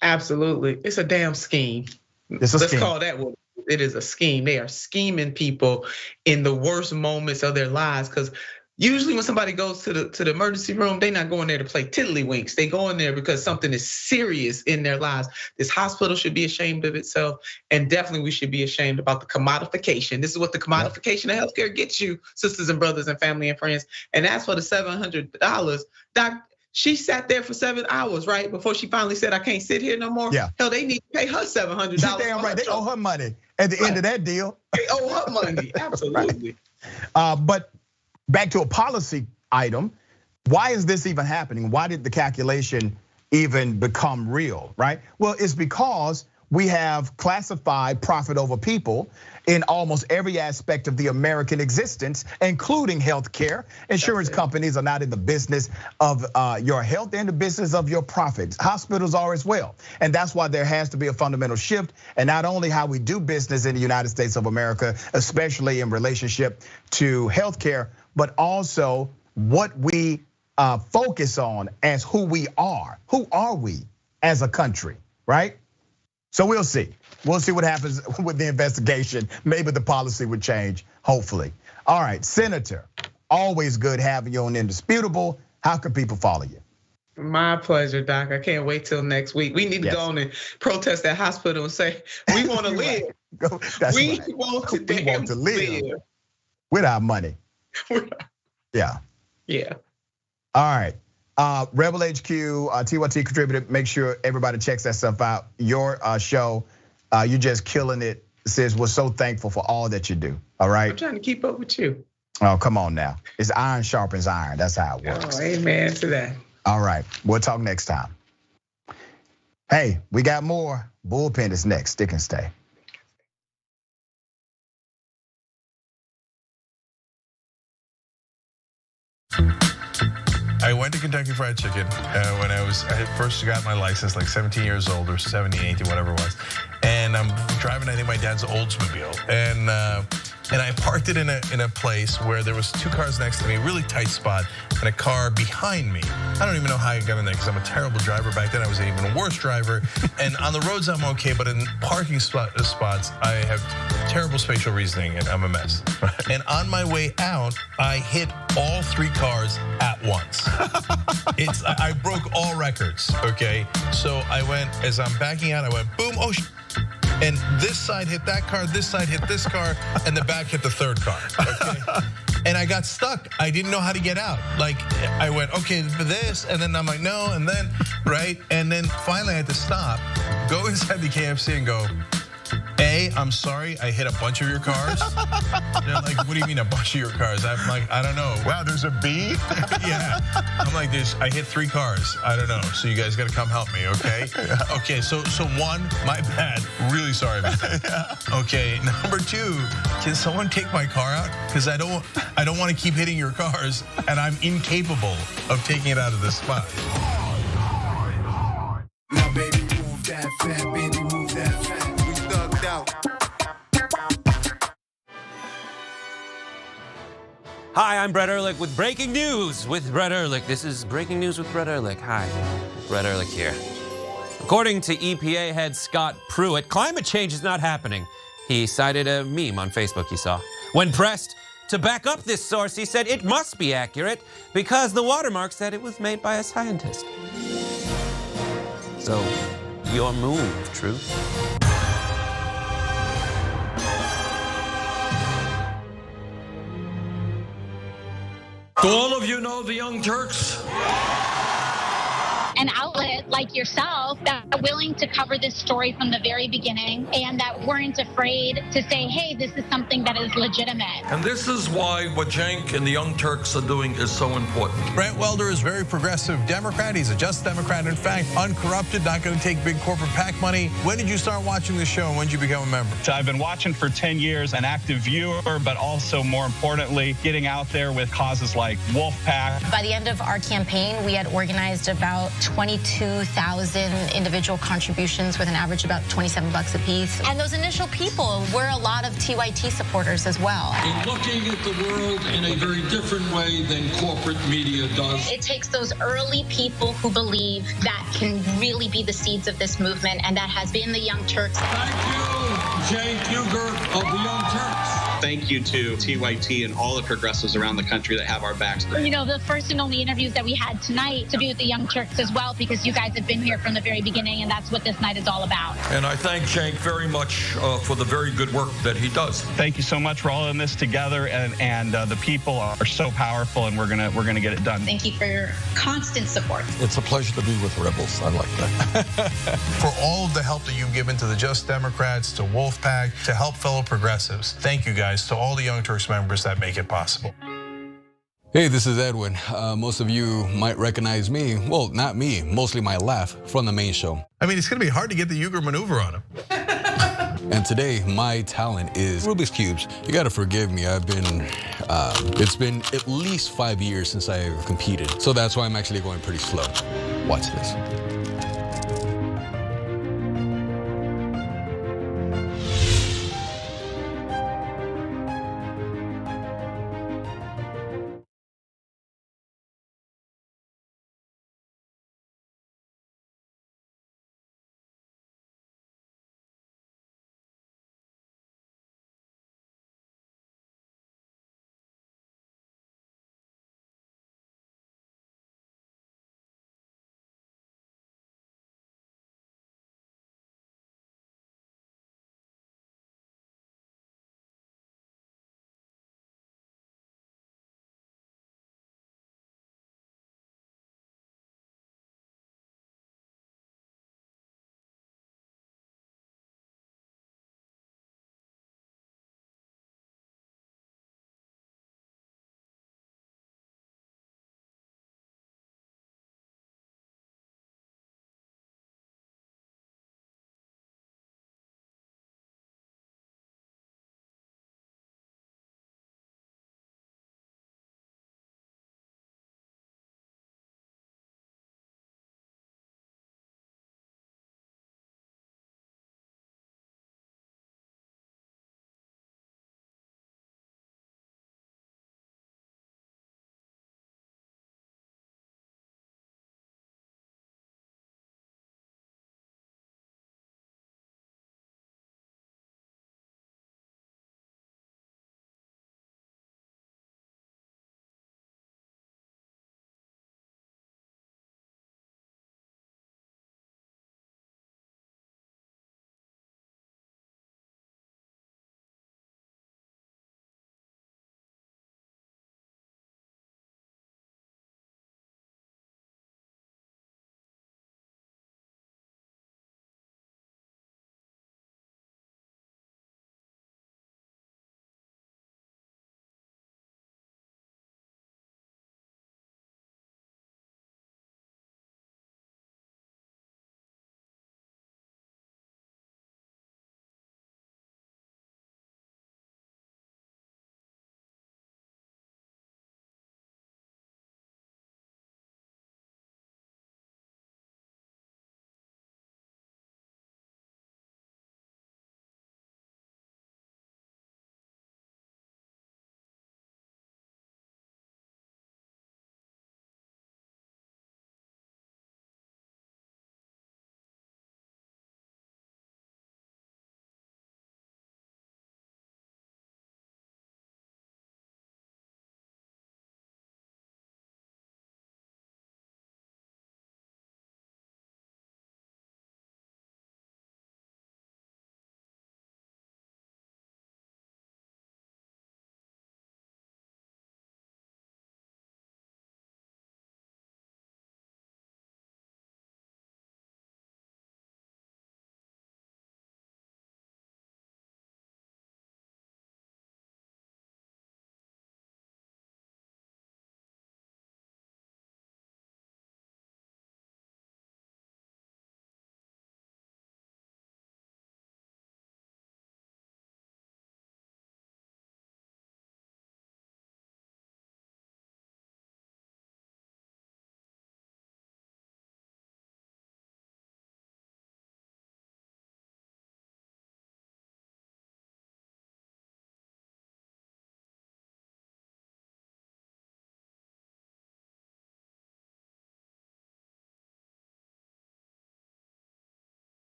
Absolutely, it's a damn scheme. Let's call that what it is, a scheme. They are scheming people in the worst moments of their lives, because usually when somebody goes to the emergency room, they're not going there to play tiddlywinks. They go in there because something is serious in their lives. This hospital should be ashamed of itself, and definitely we should be ashamed about the commodification. This is what the commodification of healthcare gets you, sisters and brothers and family and friends. And as for the $700, Doc, she sat there for 7 hours, right? Before she finally said, I can't sit here no more. Yeah. Hell, they need to pay her $700. Damn right, they owe her money at the end of that deal. They owe her money, absolutely. But back to a policy item, why is this even happening? Why did the calculation even become real, right? Well, it's because we have classified profit over people in almost every aspect of the American existence, including healthcare. Insurance companies are not in the business of your health, they're in the business of your profits. Hospitals are as well. And that's why there has to be a fundamental shift, and not only how we do business in the United States of America, especially in relationship to healthcare, but also what we focus on as who we are. Who are we as a country, right? So we'll see. We'll see what happens with the investigation. Maybe the policy would change, hopefully. All right, Senator, always good having you on Indisputable. How can people follow you? My pleasure, Doc. I can't wait till next week. We need to go on and protest that hospital and say, we want to live. We want to live with our money. Yeah. All right. Rebel HQ, TYT contributor, make sure everybody checks that stuff out. Your show, you're just killing it. Sis, we're so thankful for all that you do, all right? I'm trying to keep up with you. Oh, come on now. It's iron sharpens iron, that's how it works. Oh, amen to that. All right, we'll talk next time. Hey, we got more. Bullpen is next, stick and stay. I went to Kentucky Fried Chicken when I first got my license, like 17 years old or 17, 18, whatever it was. And I'm driving, I think, my dad's Oldsmobile. And I parked it in a place where there was 2 cars next to me, really tight spot, and a car behind me. I don't even know how I got in there because I'm a terrible driver. Back then I was an even worse driver. And on the roads I'm okay, but in parking spots, I have terrible spatial reasoning and I'm a mess. And on my way out, I hit all 3 cars at once. I broke all records, okay? So I went, as I'm backing out, I went boom, oh and this side hit that car, this side hit this car, and the back hit the 3rd car, okay? And I got stuck. I didn't know how to get out. Like, I went, okay, for this, and then I'm like, no, and then, right? And then finally I had to stop, go inside the KFC and go, A, I'm sorry, I hit a bunch of your cars. They're like, what do you mean a bunch of your cars? I'm like, I don't know. Wow, there's a B? Yeah, I'm like, I hit 3 cars. I don't know, so you guys gotta come help me, okay? Okay, so 1, my bad, really sorry about that. Okay, number 2, can someone take my car out? Because I don't wanna keep hitting your cars, and I'm incapable of taking it out of this spot. Now baby, move that fat, baby, move that fat. Hi, I'm Brett Ehrlich with Breaking News with Brett Ehrlich. This is Breaking News with Brett Ehrlich. Hi, Brett Ehrlich here. According to EPA head Scott Pruitt, climate change is not happening. He cited a meme on Facebook he saw. When pressed to back up this source, he said it must be accurate because the watermark said it was made by a scientist. So, your move, Truth. Do all of you know the Young Turks? An outlet like yourself that are willing to cover this story from the very beginning and that weren't afraid to say, hey, this is something that is legitimate. And this is why what Cenk and the Young Turks are doing is so important. Brent Welder is very progressive Democrat. He's a just Democrat, in fact, uncorrupted, not going to take big corporate PAC money. When did you start watching the show and when did you become a member? So I've been watching for 10 years, an active viewer, but also more importantly, getting out there with causes like Wolfpack. By the end of our campaign, we had organized about 22,000 individual contributions with an average about $27 a piece. And those initial people were a lot of TYT supporters as well. In looking at the world in a very different way than corporate media does. It takes those early people who believe that can really be the seeds of this movement, and that has been the Young Turks. Thank you, Cenk Uygur of the Young Turks. Thank you to TYT and all the progressives around the country that have our backs. You know, the first and only interviews that we had tonight to be with the Young Turks as well, because you guys have been here from the very beginning, and that's what this night is all about. And I thank Cenk very much for the very good work that he does. Thank you so much for all in this together, and the people are so powerful, and we're gonna get it done. Thank you for your constant support. It's a pleasure to be with rebels. I like that. For all of the help that you've given to the Just Democrats, to Wolfpack, to help fellow progressives, thank you guys, to all the Young Turks members that make it possible. Hey, this is Edwin. Most of you might recognize me, well, not me, mostly my laugh from the main show. I mean, it's gonna be hard to get the Uygur maneuver on him. And today, my talent is Rubik's Cubes. You gotta forgive me, it's been at least 5 years since I competed. So that's why I'm actually going pretty slow. Watch this.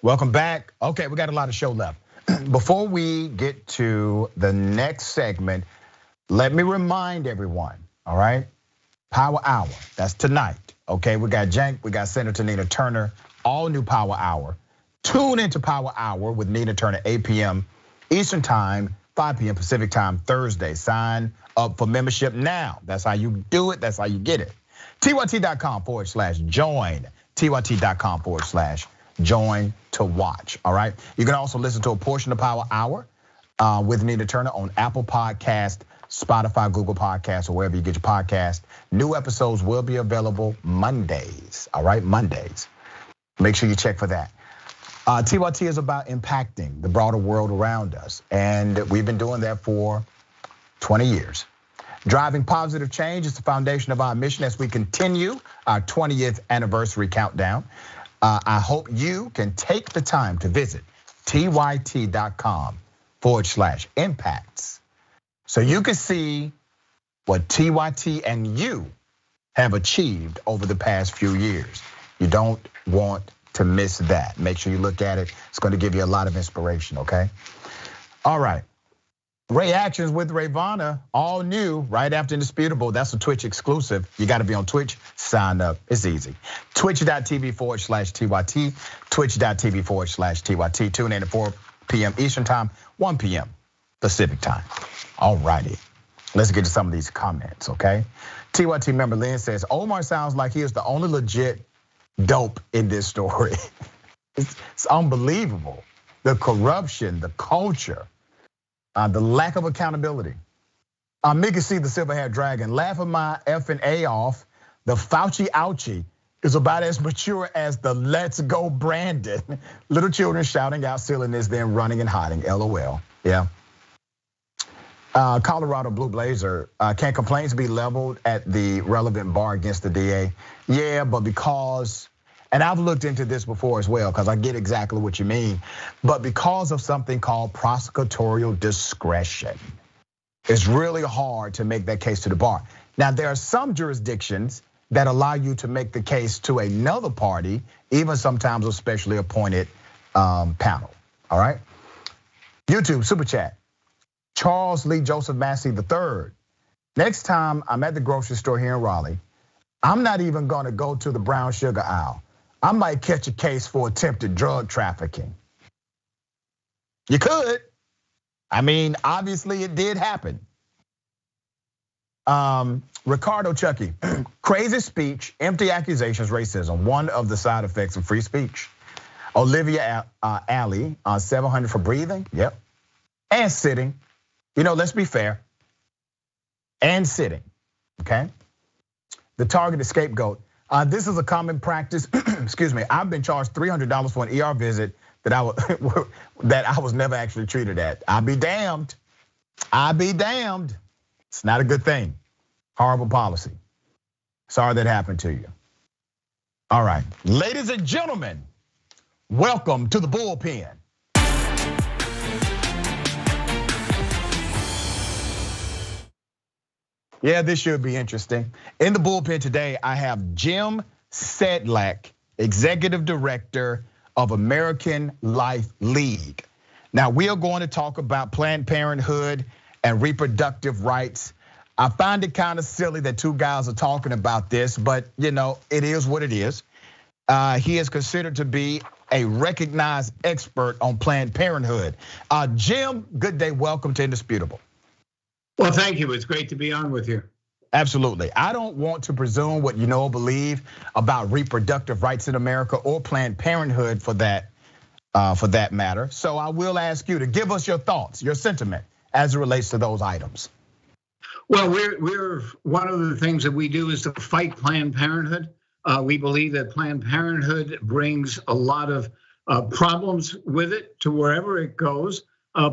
Welcome back. Okay, we got a lot of show left. Before we get to the next segment, let me remind everyone, all right? Power Hour, that's tonight, okay? We got Jank, we got Senator Nina Turner, all new Power Hour. Tune into Power Hour with Nina Turner, 8 p.m. Eastern Time, 5 p.m. Pacific Time, Thursday. Sign up for membership now. That's how you do it, that's how you get it. TYT.com/join, TYT.com/join to watch, all right? You can also listen to a portion of Power Hour with Nina Turner on Apple Podcast, Spotify, Google Podcasts, or wherever you get your podcast. New episodes will be available Mondays, all right, Mondays. Make sure you check for that. TYT is about impacting the broader world around us, and we've been doing that for 20 years. Driving positive change is the foundation of our mission as we continue our 20th anniversary countdown. I hope you can take the time to visit tyt.com/impacts so you can see what TYT and you have achieved over the past few years. You don't want to miss that. Make sure you look at it. It's going to give you a lot of inspiration, okay? All right. Reactions with Rayvana, all new right after Indisputable. That's a Twitch exclusive. You got to be on Twitch, sign up. It's easy. Twitch.tv/TYT, Twitch.tv/TYT. Tune in at 4 p.m. Eastern Time, 1 p.m. Pacific Time. All righty. Let's get to some of these comments, okay? TYT member Lynn says, Omar sounds like he is the only legit dope in this story. It's unbelievable. The corruption, the culture, the lack of accountability. Mickey C, the silver-haired dragon, laughing my effing A off. The Fauci ouchie is about as mature as the Let's Go Brandon. Little children shouting out silliness, then running and hiding. LOL. Yeah. Colorado Blue Blazer, can complaints be leveled at the relevant bar against the DA? Yeah, but because, and I've looked into this before as well, because I get exactly what you mean, but because of something called prosecutorial discretion, it's really hard to make that case to the bar. Now, there are some jurisdictions that allow you to make the case to another party, even sometimes a specially appointed panel, all right? YouTube, super chat. Charles Lee Joseph Massey III. Next time I'm at the grocery store here in Raleigh, I'm not even gonna go to the brown sugar aisle. I might catch a case for attempted drug trafficking. You could. I mean, obviously it did happen. Ricardo Chucky, crazy speech, empty accusations, racism, one of the side effects of free speech. Olivia Alley, 700 for breathing, yep. And sitting. You know, let's be fair. And sitting, okay? The targeted scapegoat. This is a common practice. Excuse me. I've been charged $300 for an ER visit that I was never actually treated at. I'll be damned. I'll be damned. It's not a good thing. Horrible policy. Sorry that happened to you. All right, ladies and gentlemen, welcome to the bullpen. Yeah, this should be interesting. In the bullpen today, I have Jim Sedlak, Executive Director of American Life League. Now, we are going to talk about Planned Parenthood and reproductive rights. I find it kind of silly that two guys are talking about this, but you know, it is what it is. He is considered to be a recognized expert on Planned Parenthood. Jim, good day, welcome to Indisputable. Well, thank you. It's great to be on with you. Absolutely. I don't want to presume what you know or believe about reproductive rights in America or Planned Parenthood for that matter. So I will ask you to give us your thoughts, your sentiment as it relates to those items. Well, we're one of the things that we do is to fight Planned Parenthood. We believe that Planned Parenthood brings a lot of problems with it to wherever it goes.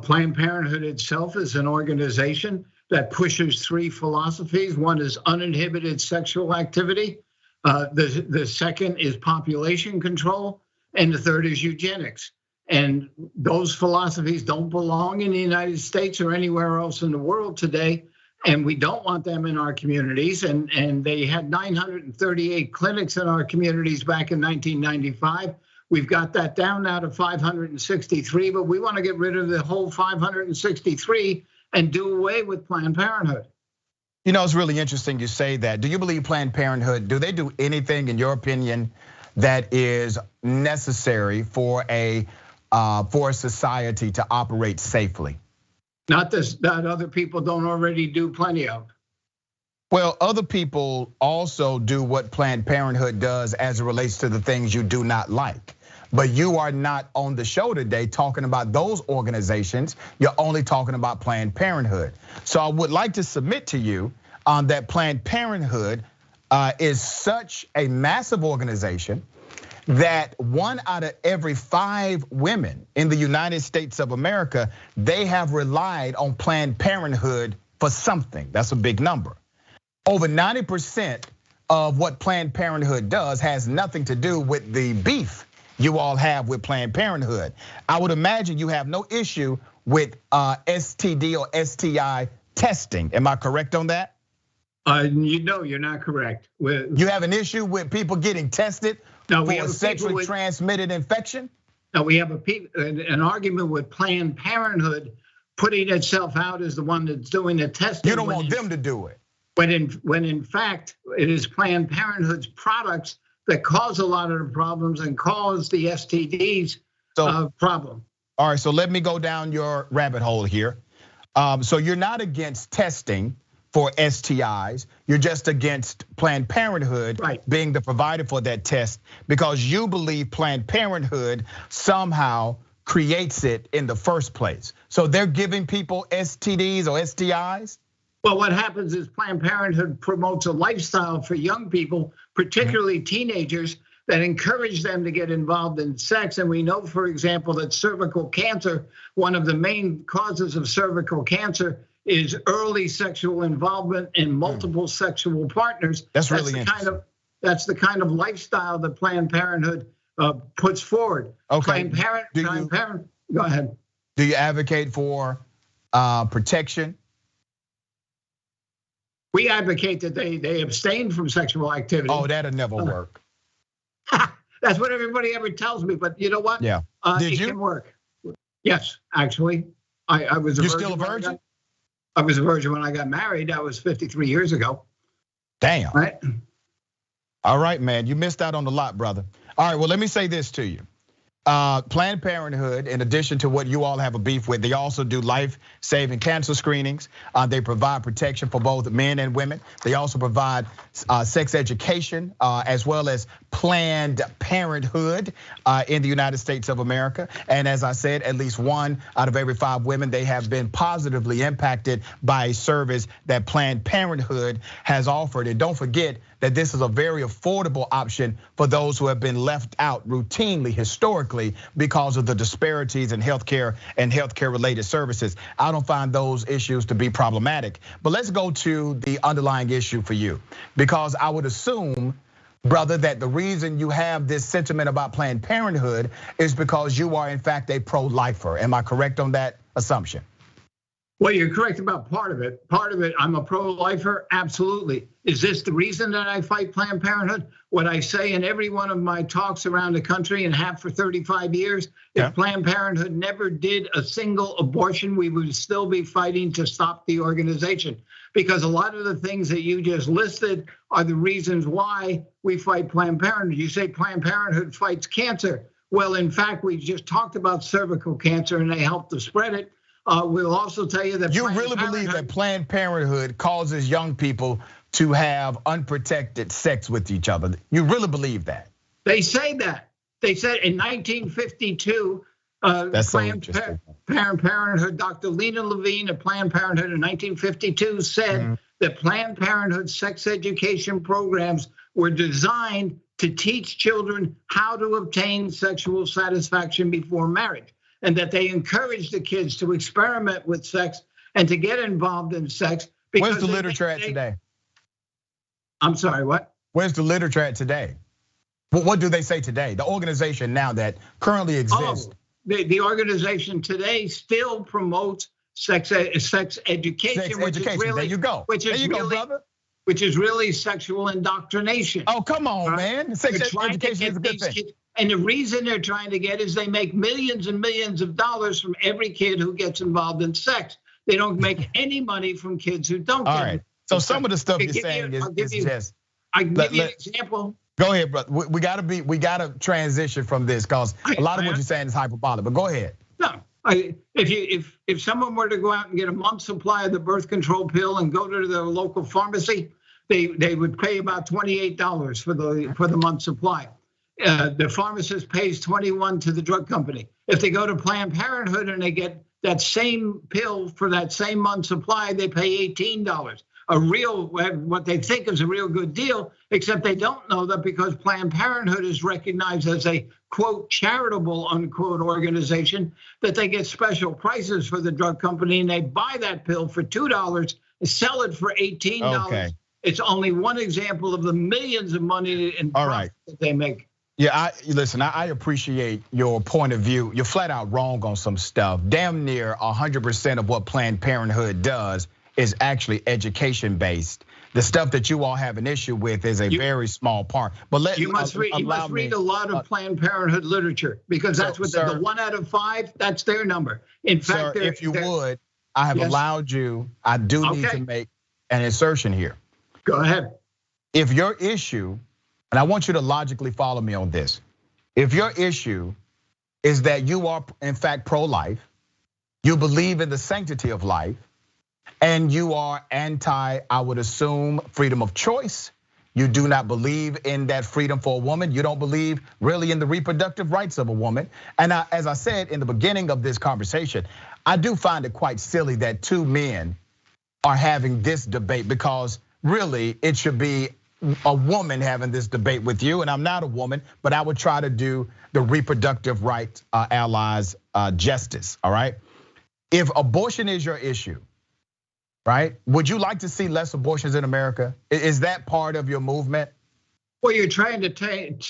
Planned Parenthood itself is an organization that pushes three philosophies. One is uninhibited sexual activity. The second is population control. And the third is eugenics. And those philosophies don't belong in the United States or anywhere else in the world today. And we don't want them in our communities. And they had 938 clinics in our communities back in 1995. We've got that down now to 563, but we want to get rid of the whole 563 and do away with Planned Parenthood. You know, it's really interesting you say that. Do you believe Planned Parenthood, do they do anything, in your opinion, that is necessary for a society to operate safely? Not that other people don't already do plenty of. Well, other people also do what Planned Parenthood does as it relates to the things you do not like. But you are not on the show today talking about those organizations. You're only talking about Planned Parenthood. So I would like to submit to you that Planned Parenthood is such a massive organization that 1 out of every 5 women in the United States of America, they have relied on Planned Parenthood for something. That's a big number. Over 90% of what Planned Parenthood does has nothing to do with the beef you all have with Planned Parenthood. I would imagine you have no issue with STD or STI testing. Am I correct on that? No, you're not correct. You have an issue with people getting tested for a sexually transmitted infection? No, we have an argument with Planned Parenthood putting itself out as the one that's doing the testing. You don't want them to do it. When in fact, it is Planned Parenthood's products that cause a lot of the problems and cause the STDs problem. All right, so let me go down your rabbit hole here. So you're not against testing for STIs, you're just against Planned Parenthood being the provider for that test because you believe Planned Parenthood somehow creates it in the first place. So they're giving people STDs or STIs? Well, what happens is Planned Parenthood promotes a lifestyle for young people, particularly teenagers, that encourage them to get involved in sex. And we know, for example, that cervical cancer, one of the main causes of cervical cancer is early sexual involvement in multiple sexual partners. That's really interesting. That's the kind of lifestyle that Planned Parenthood puts forward. Okay. Planned Parenthood, go ahead. Do you advocate for protection? We advocate that they abstain from sexual activity. Oh, that'll never work. That's what everybody ever tells me, but you know what? Yeah. It can work. Yes, actually, I was. You're still a virgin? I was a virgin when I got married. That was 53 years ago. Damn. Right. All right, man. You missed out on a lot, brother. All right. Well, let me say this to you. Planned Parenthood, in addition to what you all have a beef with, they also do life-saving cancer screenings. They provide protection for both men and women. They also provide sex education, as well as Planned Parenthood in the United States of America. And as I said, at least 1 out of every 5 women, they have been positively impacted by a service that Planned Parenthood has offered. And don't forget that this is a very affordable option for those who have been left out routinely, historically, because of the disparities in healthcare and healthcare related services. I don't find those issues to be problematic. But let's go to the underlying issue for you, because I would assume, brother, that the reason you have this sentiment about Planned Parenthood is because you are in fact a pro-lifer. Am I correct on that assumption? Well, you're correct about part of it. Part of it, I'm a pro-lifer, absolutely. Is this the reason that I fight Planned Parenthood? What I say in every one of my talks around the country and have for 35 years, if Planned Parenthood never did a single abortion, we would still be fighting to stop the organization. Because a lot of the things that you just listed are the reasons why we fight Planned Parenthood. You say Planned Parenthood fights cancer. Well, in fact, we just talked about cervical cancer and they help to spread it. We'll also tell you that you really believe that Planned Parenthood causes young people to have unprotected sex with each other. You really believe that? They say that. They said in 1952, That's Planned Parenthood, Dr. Lena Levine of Planned Parenthood in 1952 said that Planned Parenthood sex education programs were designed to teach children how to obtain sexual satisfaction before marriage, and that they encourage the kids to experiment with sex and to get involved in sex. Where's the literature at today? I'm sorry, what? Where's the literature at today? What do they say today? The organization now that currently exists. The organization today still promotes sex education, which is really, there you go. Which is there you really, go, brother. Which is really sexual indoctrination. Oh, come on, man. Sex education is a good thing. And the reason they're trying to get is they make millions and millions of dollars from every kid who gets involved in sex. They don't make any money from kids who don't. All right. So some of the stuff you're saying is just. I can give you an example. Go ahead, brother. We gotta transition from this because a lot of what you're saying is hyperbolic. But go ahead. No, if someone were to go out and get a month's supply of the birth control pill and go to the local pharmacy, they would pay about $28 for the month's supply. The pharmacist pays $21 to the drug company. If they go to Planned Parenthood and they get that same pill for that same month's supply, they pay $18. What they think is a real good deal, except they don't know that because Planned Parenthood is recognized as a, quote, charitable, unquote, organization, that they get special prices for the drug company and they buy that pill for $2 and sell it for $18. Okay. It's only one example of the millions of money in profit that they make. Yeah, listen, I appreciate your point of view. You're flat out wrong on some stuff. Damn near 100% of what Planned Parenthood does is actually education based. The stuff that you all have an issue with is a very small part. But you must read a lot of Planned Parenthood literature because that's what the 1 out of 5. That's their number. In fact, sir, if you would, I have allowed you. I do need to make an insertion here. Go ahead. If your issue, and I want you to logically follow me on this. If your issue is that you are in fact pro-life, you believe in the sanctity of life, and you are anti, I would assume, freedom of choice. You do not believe in that freedom for a woman. You don't believe really in the reproductive rights of a woman. And as I said in the beginning of this conversation, I do find it quite silly that two men are having this debate because really it should be a woman having this debate with you. And I'm not a woman, but I would try to do the reproductive rights allies justice, all right? If abortion is your issue, right? Would you like to see less abortions in America? Is that part of your movement? Well, you're trying to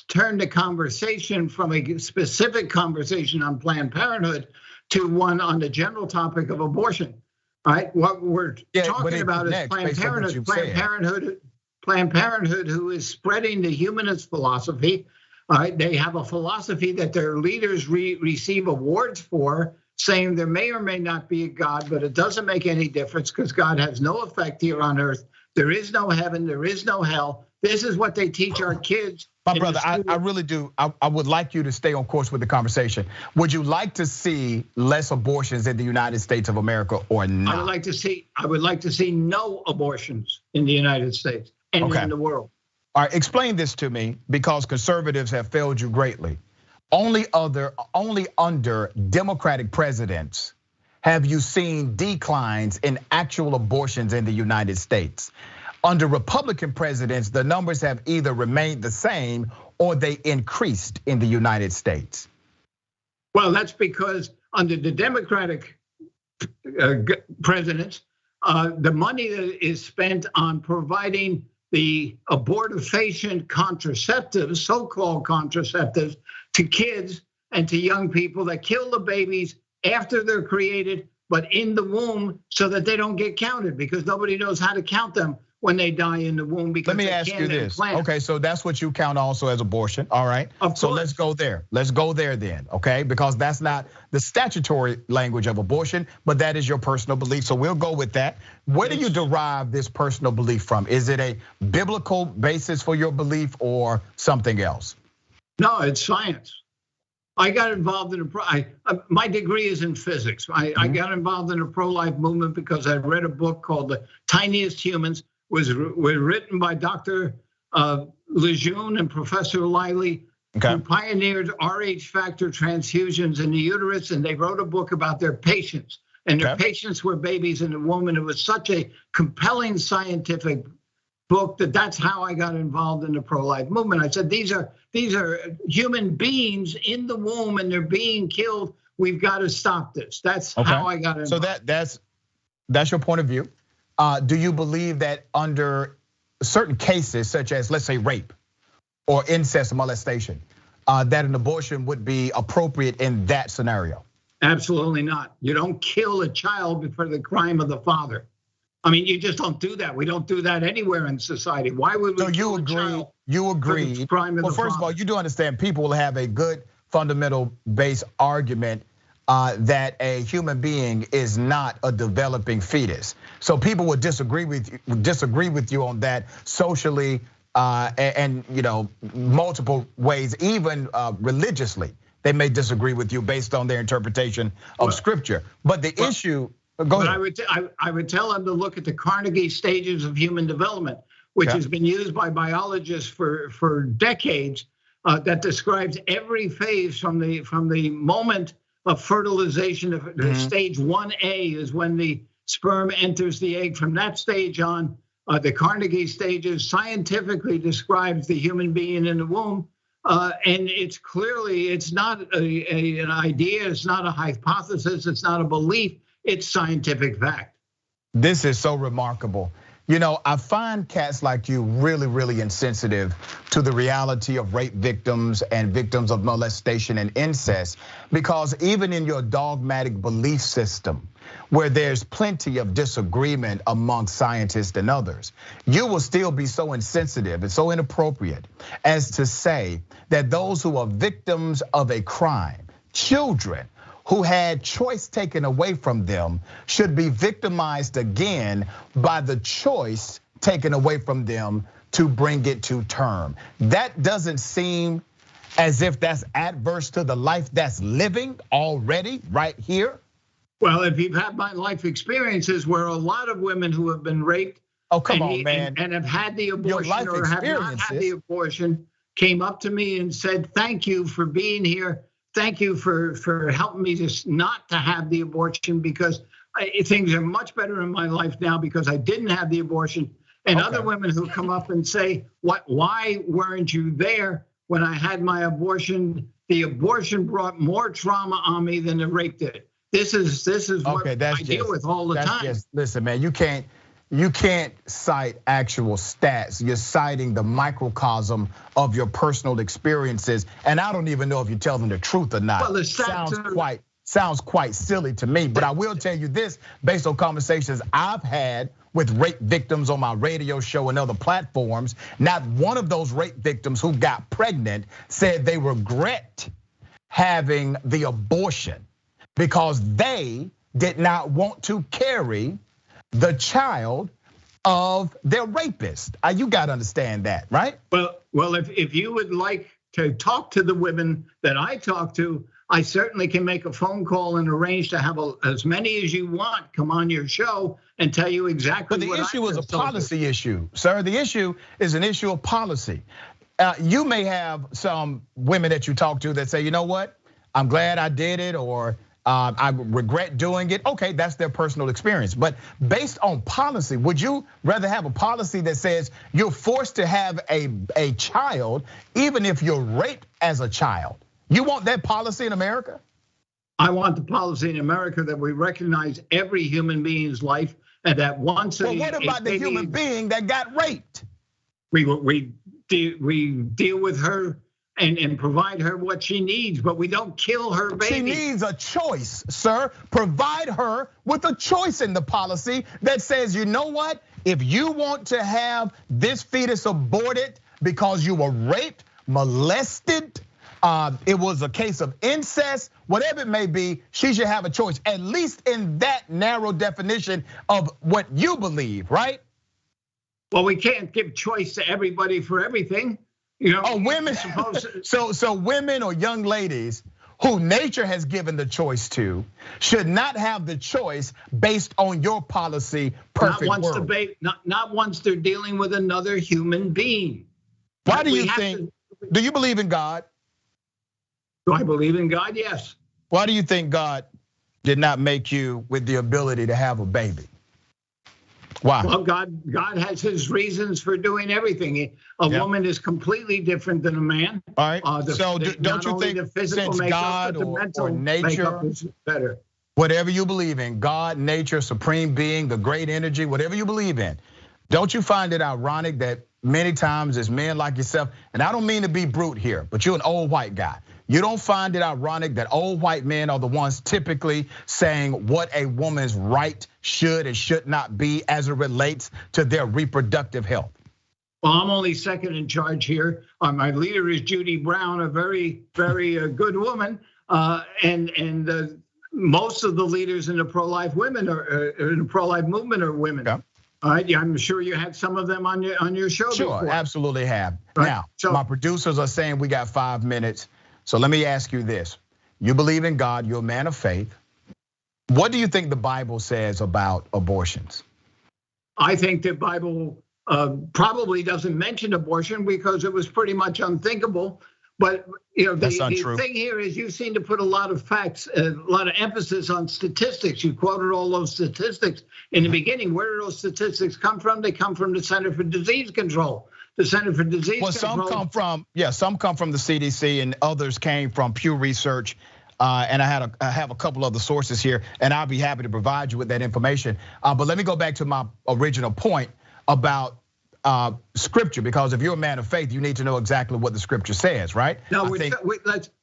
turn the conversation from a specific conversation on Planned Parenthood to one on the general topic of abortion, right? What we're talking about is Planned Parenthood. Planned Parenthood, who is spreading the humanist philosophy. All right, they have a philosophy that their leaders receive awards for, saying there may or may not be a God, but it doesn't make any difference because God has no effect here on earth. There is no heaven, there is no hell. This is what they teach our kids. My brother, I really do. I would like you to stay on course with the conversation. Would you like to see less abortions in the United States of America or not? I would like to see no abortions in the United States and in the world. All right, explain this to me because conservatives have failed you greatly. Only under Democratic presidents have you seen declines in actual abortions in the United States. Under Republican presidents, the numbers have either remained the same or they increased in the United States. Well, that's because under the Democratic presidents, the money that is spent on providing the abortifacient contraceptives, so-called contraceptives, to kids and to young people that kill the babies after they're created, but in the womb so that they don't get counted because nobody knows how to count them when they die in the womb. Because let me ask you this. Okay, so that's what you count also as abortion, all right? So let's go there. Let's go there then, okay? Because that's not the statutory language of abortion, but that is your personal belief. So we'll go with that. Where do you derive this personal belief from? Is it a biblical basis for your belief or something else? No, it's science. I got involved in my degree is in physics. I got involved in the pro-life movement because I read a book called The Tiniest Humans, was written by Dr. Lejeune and Professor Riley, who pioneered RH factor transfusions in the uterus, and they wrote a book about their patients. And their patients were babies in the womb, and it was such a compelling scientific book that's how I got involved in the pro-life movement. I said, these are human beings in the womb and they're being killed. We've got to stop this. That's how I got involved. So that's your point of view. Do you believe that under certain cases, such as let's say rape or incest or molestation, that an abortion would be appropriate in that scenario? Absolutely not. You don't kill a child for the crime of the father. I mean, you just don't do that. We don't do that anywhere in society. Why would we? So you agree. Well, first of all, you do understand people will have a good fundamental base argument that a human being is not a developing fetus. So people would disagree with you on that socially and multiple ways, even religiously. They may disagree with you based on their interpretation of scripture. But the issue, go ahead. I would tell them to look at the Carnegie stages of human development, which has been used by biologists for decades, that describes every phase from the moment of fertilization. The stage 1A is when the sperm enters the egg. From that stage on, the Carnegie stages scientifically describes the human being in the womb. And it's not an idea, it's not a hypothesis, it's not a belief, it's scientific fact. This is so remarkable. I find cats like you really, really insensitive to the reality of rape victims and victims of molestation and incest, because even in your dogmatic belief system, where there's plenty of disagreement among scientists and others, you will still be so insensitive and so inappropriate as to say that those who are victims of a crime, children who had choice taken away from them, should be victimized again by the choice taken away from them to bring it to term. That doesn't seem as if that's adverse to the life that's living already right here. Well, if you've had my life experiences where a lot of women who have been raped and have had the abortion or have not had the abortion came up to me and said, thank you for being here. Thank you for helping me just not to have the abortion, because things are much better in my life now because I didn't have the abortion. And other women who come up and say, why weren't you there when I had my abortion? The abortion brought more trauma on me than the rape did. This is what I deal with all the time. Listen, man, you can't cite actual stats. You're citing the microcosm of your personal experiences, and I don't even know if you tell them the truth or not. Well, the stats sounds quite silly to me. But I will tell you this, based on conversations I've had with rape victims on my radio show and other platforms, not one of those rape victims who got pregnant said they regret having the abortion because they did not want to carry the child of their rapist. You got to understand that, right? Well, if you would like to talk to the women that I talk to, I certainly can make a phone call and arrange to have as many as you want come on your show and tell you exactly. But the issue is a policy issue, sir. The issue is an issue of policy. You may have some women that you talk to that say, you know what, I'm glad I did it, or I regret doing it. Okay, that's their personal experience. But based on policy, would you rather have a policy that says you're forced to have a child even if you're raped as a child? You want that policy in America? I want the policy in America that we recognize every human being's life, and that once Well, what about the human being that got raped? We deal with her and provide her what she needs, but we don't kill her baby. She needs a choice, sir. Provide her with a choice in the policy that says, you know what? If you want to have this fetus aborted because you were raped, molested, it was a case of incest, whatever it may be, she should have a choice, at least in that narrow definition of what you believe, right? Well, we can't give choice to everybody for everything. Women. So women or young ladies who nature has given the choice to should not have the choice based on your policy. Perfect world. Not once they're dealing with another human being. Why do you think? Do you believe in God? Do I believe in God? Yes. Why do you think God did not make you with the ability to have a baby? Why? Well, God has his reasons for doing everything. A woman is completely different than a man. All right. So don't you think since God or nature is better? Whatever you believe in, God, nature, supreme being, the great energy, whatever you believe in, don't you find it ironic that many times as men like yourself, and I don't mean to be brute here, but you're an old white guy. You don't find it ironic that old white men are the ones typically saying what a woman's right should and should not be as it relates to their reproductive health? Well, I'm only second in charge here. My leader is Judy Brown, a very, very good woman. And most of the leaders in the pro-life women in the pro-life movement are women. Yeah. All right, I'm sure you had some of them on your show. Sure, before. Absolutely have. Right. Now, so, my producers are saying we got 5 minutes. So let me ask you this. You believe in God, you're a man of faith. What do you think the Bible says about abortions? I think the Bible probably doesn't mention abortion because it was pretty much unthinkable. But the thing here is you seem to put a lot of facts, a lot of emphasis on statistics. You quoted all those statistics in the beginning. Where do those statistics come from? They come from the Center for Disease Control. The Center for Disease Control. Some come from the CDC and others came from Pew Research. And I have a couple other sources here, and I'll be happy to provide you with that information. But let me go back to my original point about scripture, because if you're a man of faith, you need to know exactly what the scripture says, right? No,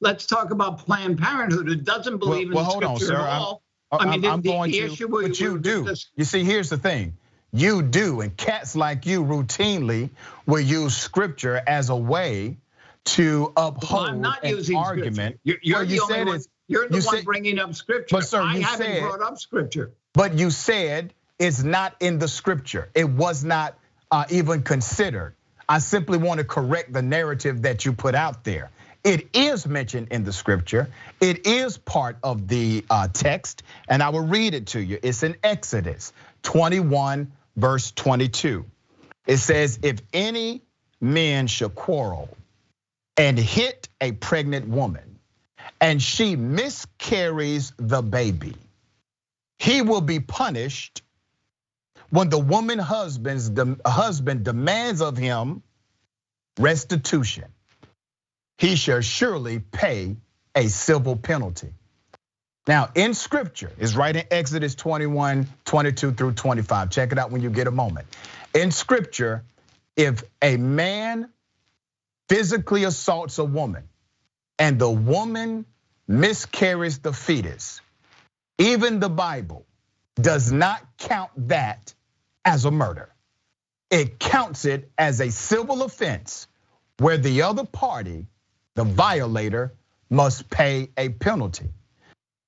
let's talk about Planned Parenthood. It doesn't believe in the scripture at all. But you do. You see, here's the thing. You do, and cats like you routinely will use scripture as a way to uphold an argument. You're the one bringing up scripture. But sir, I haven't brought up scripture. But you said it's not in the scripture. It was not even considered. I simply want to correct the narrative that you put out there. It is mentioned in the scripture. It is part of the text, and I will read it to you. It's in Exodus 21, verse 22. It says, if any men should quarrel and hit a pregnant woman, and she miscarries the baby, he will be punished when the woman's husband demands of him restitution. He shall surely pay a civil penalty. Now, in scripture, it's right in Exodus 21, 22 through 25. Check it out when you get a moment. In scripture, if a man physically assaults a woman and the woman miscarries the fetus, even the Bible does not count that as a murder. It counts it as a civil offense where the other party, the violator, must pay a penalty.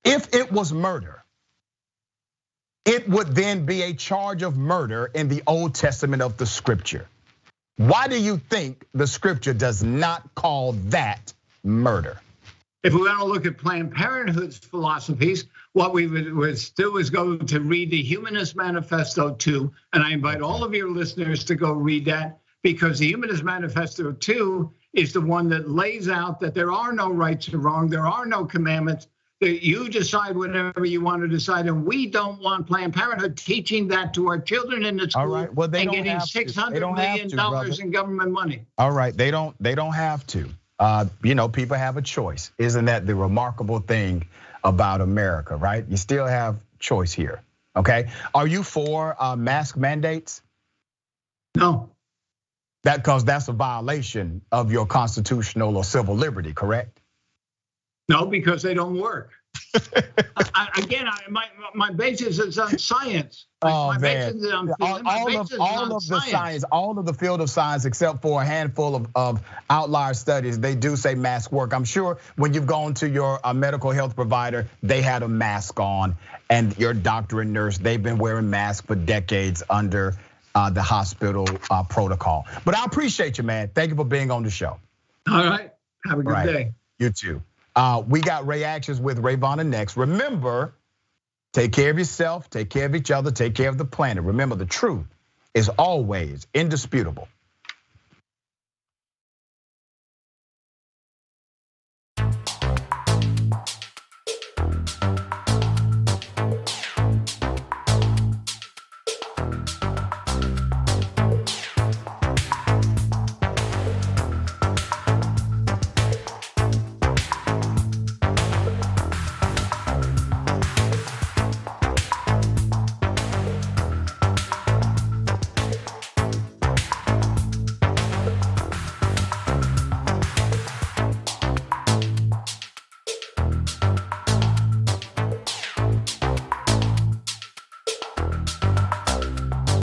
If it was murder, it would then be a charge of murder in the Old Testament of the scripture. Why do you think the scripture does not call that murder? If we want to look at Planned Parenthood's philosophies, what we would do is go to read the Humanist Manifesto 2, and I invite all of your listeners to go read that, because the Humanist Manifesto 2 is the one that lays out that there are no rights or wrong, there are no commandments, that you decide whatever you want to decide, and we don't want Planned Parenthood teaching that to our children in the school. All right. Well, they and don't getting have $600 million in government money. All right, they don't have to. People have a choice. Isn't that the remarkable thing about America, right? You still have choice here, okay? Are you for mask mandates? No. Because that's a violation of your constitutional or civil liberty, correct? No, because they don't work. My basis is on science. All of the science, all of the field of science, except for a handful of outlier studies, they do say masks work. I'm sure when you've gone to your medical health provider, they had a mask on, and your doctor and nurse, they've been wearing masks for decades under the hospital protocol. But I appreciate you, man. Thank you for being on the show. All right, have a good day. You too. We got reactions with Rayvonna next. Remember, take care of yourself, take care of each other, take care of the planet. Remember, the truth is always indisputable.